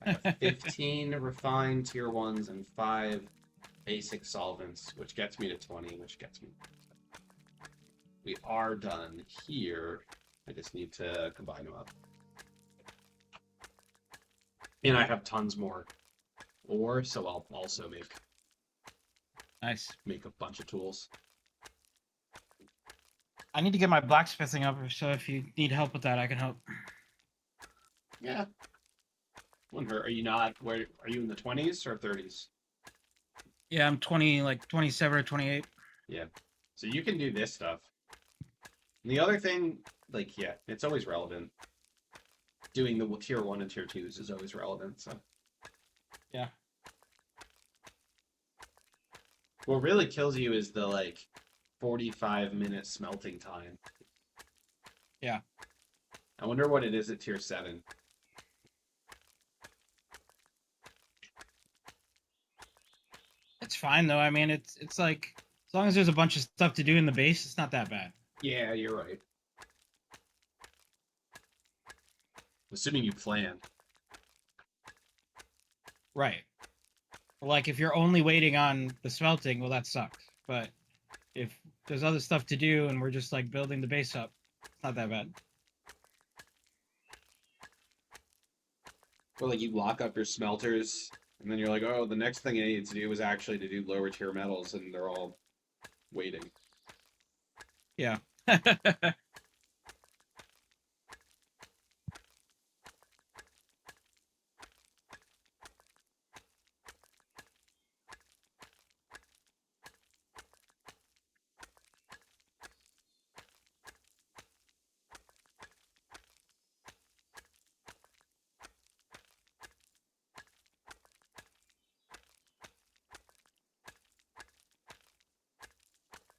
I have 15 refined tier 1s and 5 basic solvents, which gets me to 20, which gets me. We are done here. I just need to combine them up. And I have tons more ore, so I'll also Nice. make a bunch of tools. I need to get my blacksmithing up, so if you need help with that, I can help. Yeah. Wouldn't hurt. Are you not where are you in the 20s or 30s? Yeah, I'm 20, like 27 or 28. Yeah. So you can do this stuff. And the other thing, like, yeah, it's always relevant. Doing the tier 1 and tier 2s is always relevant, so. Yeah. What really kills you is the, like, 45-minute smelting time. Yeah. I wonder what it is at tier 7. It's fine though. I mean, it's like as long as there's a bunch of stuff to do in the base, it's not that bad. Yeah, you're right. Assuming you plan. Right. Like if you're only waiting on the smelting, well, that sucks. But if there's other stuff to do and we're just like building the base up, it's not that bad. Or like you lock up your smelters, and then you're like, oh, the next thing I need to do is actually to do lower tier metals, and they're all waiting. Yeah.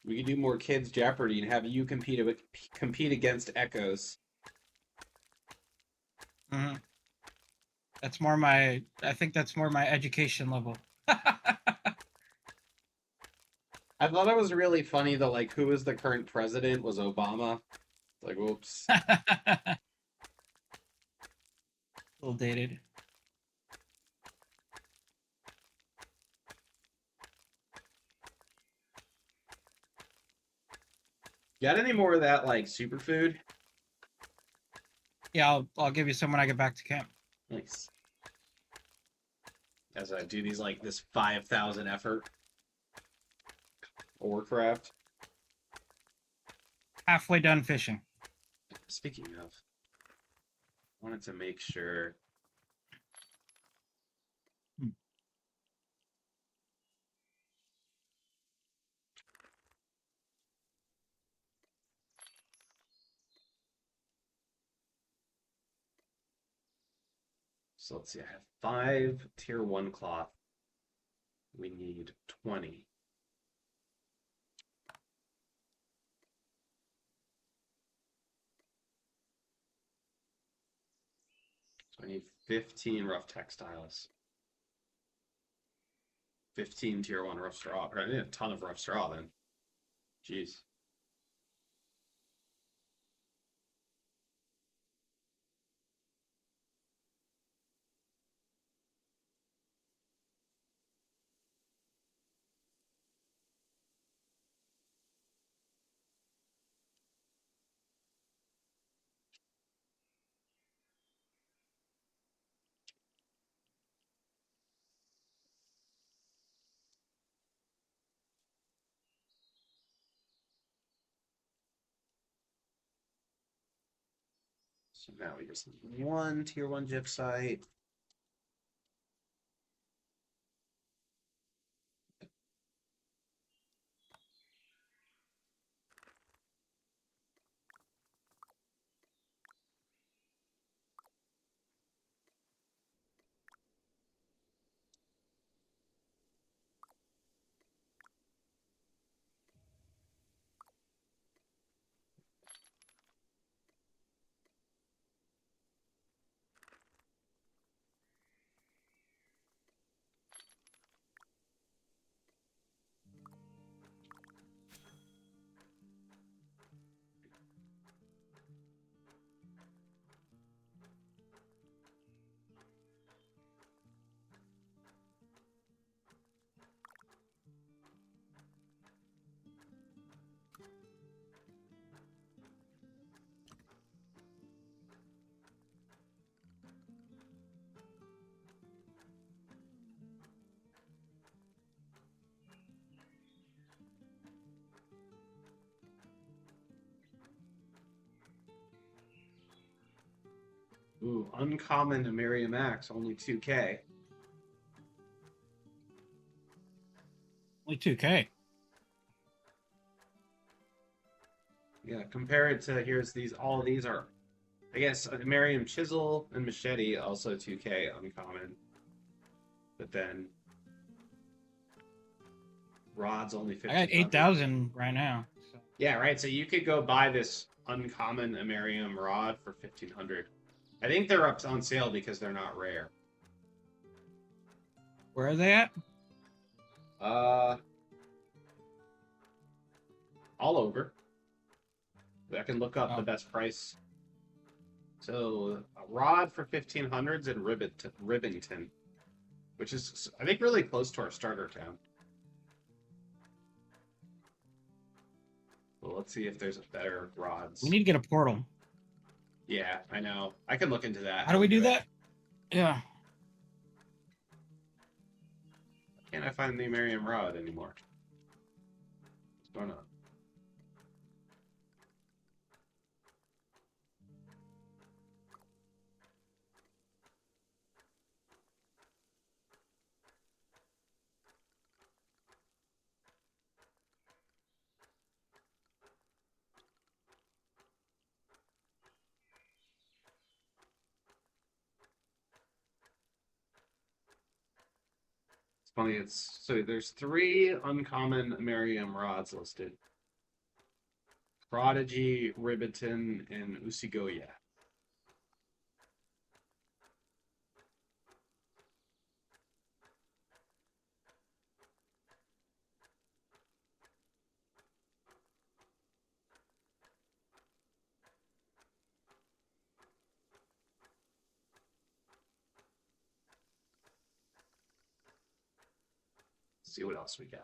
We could do more kids Jeopardy and have you compete against Echoes. hmm That's more my. I think that's more my education level. I thought it was really funny that like who was the current president was Obama. Like, whoops. A little dated. Got any more of that like superfood? Yeah, I'll give you some when I get back to camp. Nice. As I do these like this 5,000 effort ore craft. Halfway done fishing. Speaking of, wanted to make sure. So let's see, I have 5 tier 1 cloth. We need 20. So I need 15 rough textiles. 15 tier 1 rough straw. I need a ton of rough straw then. Jeez. So now we just need 1 tier 1 gypsite. Ooh, uncommon Ameria Max, only 2K. Only 2K. Yeah, compare it to here's these. All these are, I guess, Amerium Chisel and Machete also 2K uncommon, but then Rod's only I got 1500. 8,000 right now. So. Yeah, right. So you could go buy this uncommon Amerium Rod for 1500. I think they're up on sale because they're not rare. Where are they at? Uh, all over. I can look up the Oh. best price. So a rod for 1500s in Ribbington, which is I think really close to our starter town. Well, let's see if there's a better rods. We need to get a portal. Yeah, I know. I can look into that. How do we do that? Yeah. Can't I find the Amerium rod anymore? What's going on? It's funny. It's so there's 3 uncommon Amerium rods listed: Prodigy, Ribbiton, and Usigoya. Let's see what else we got.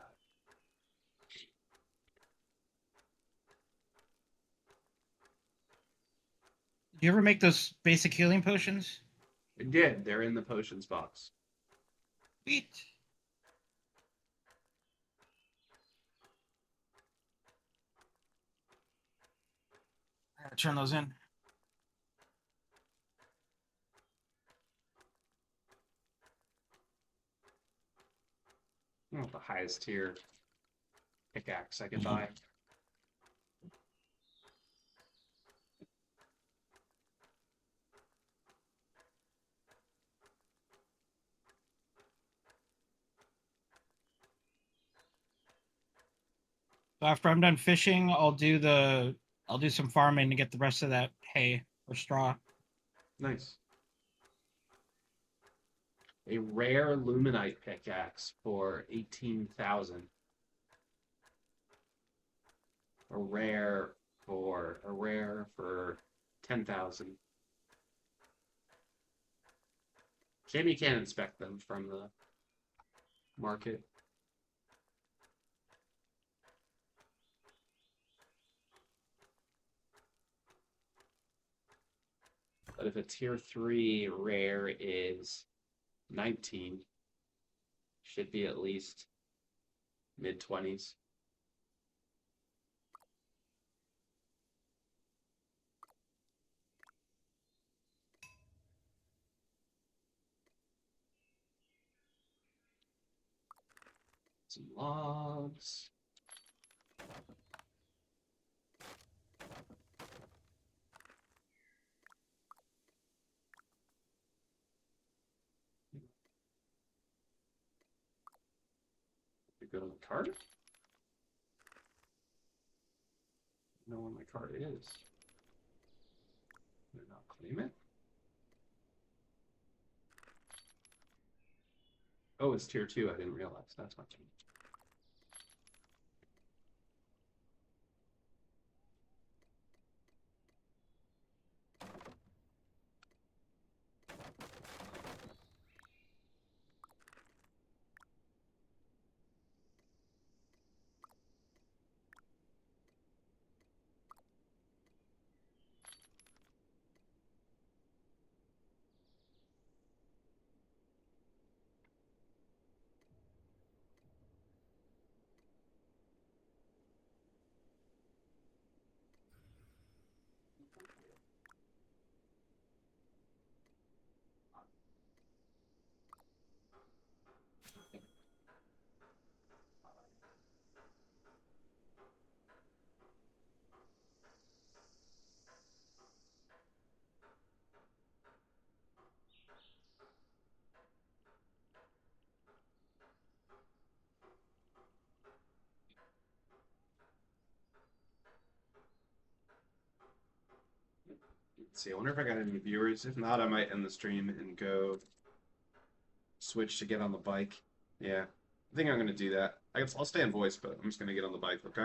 Did you ever make those basic healing potions? I did. They're in the potions box. Sweet. I gotta turn those in. Oh, the highest tier pickaxe I could buy. So after I'm done fishing, I'll do some farming to get the rest of that hay or straw. Nice. A rare Luminite pickaxe for 18,000. A rare for 10,000. Shame you can't inspect them from the market. But if a tier 3 rare is 19, should be at least mid 20s. Some logs. You go to the cart. Know where my cart is. Did I not claim it? Oh, it's tier 2. I didn't realize. That's not changed. Let's see. I wonder if I got any viewers. If not, I might end the stream and go switch to get on the bike. Yeah, I think I'm gonna do that. I'll stay in voice, but I'm just gonna get on the bike. Okay.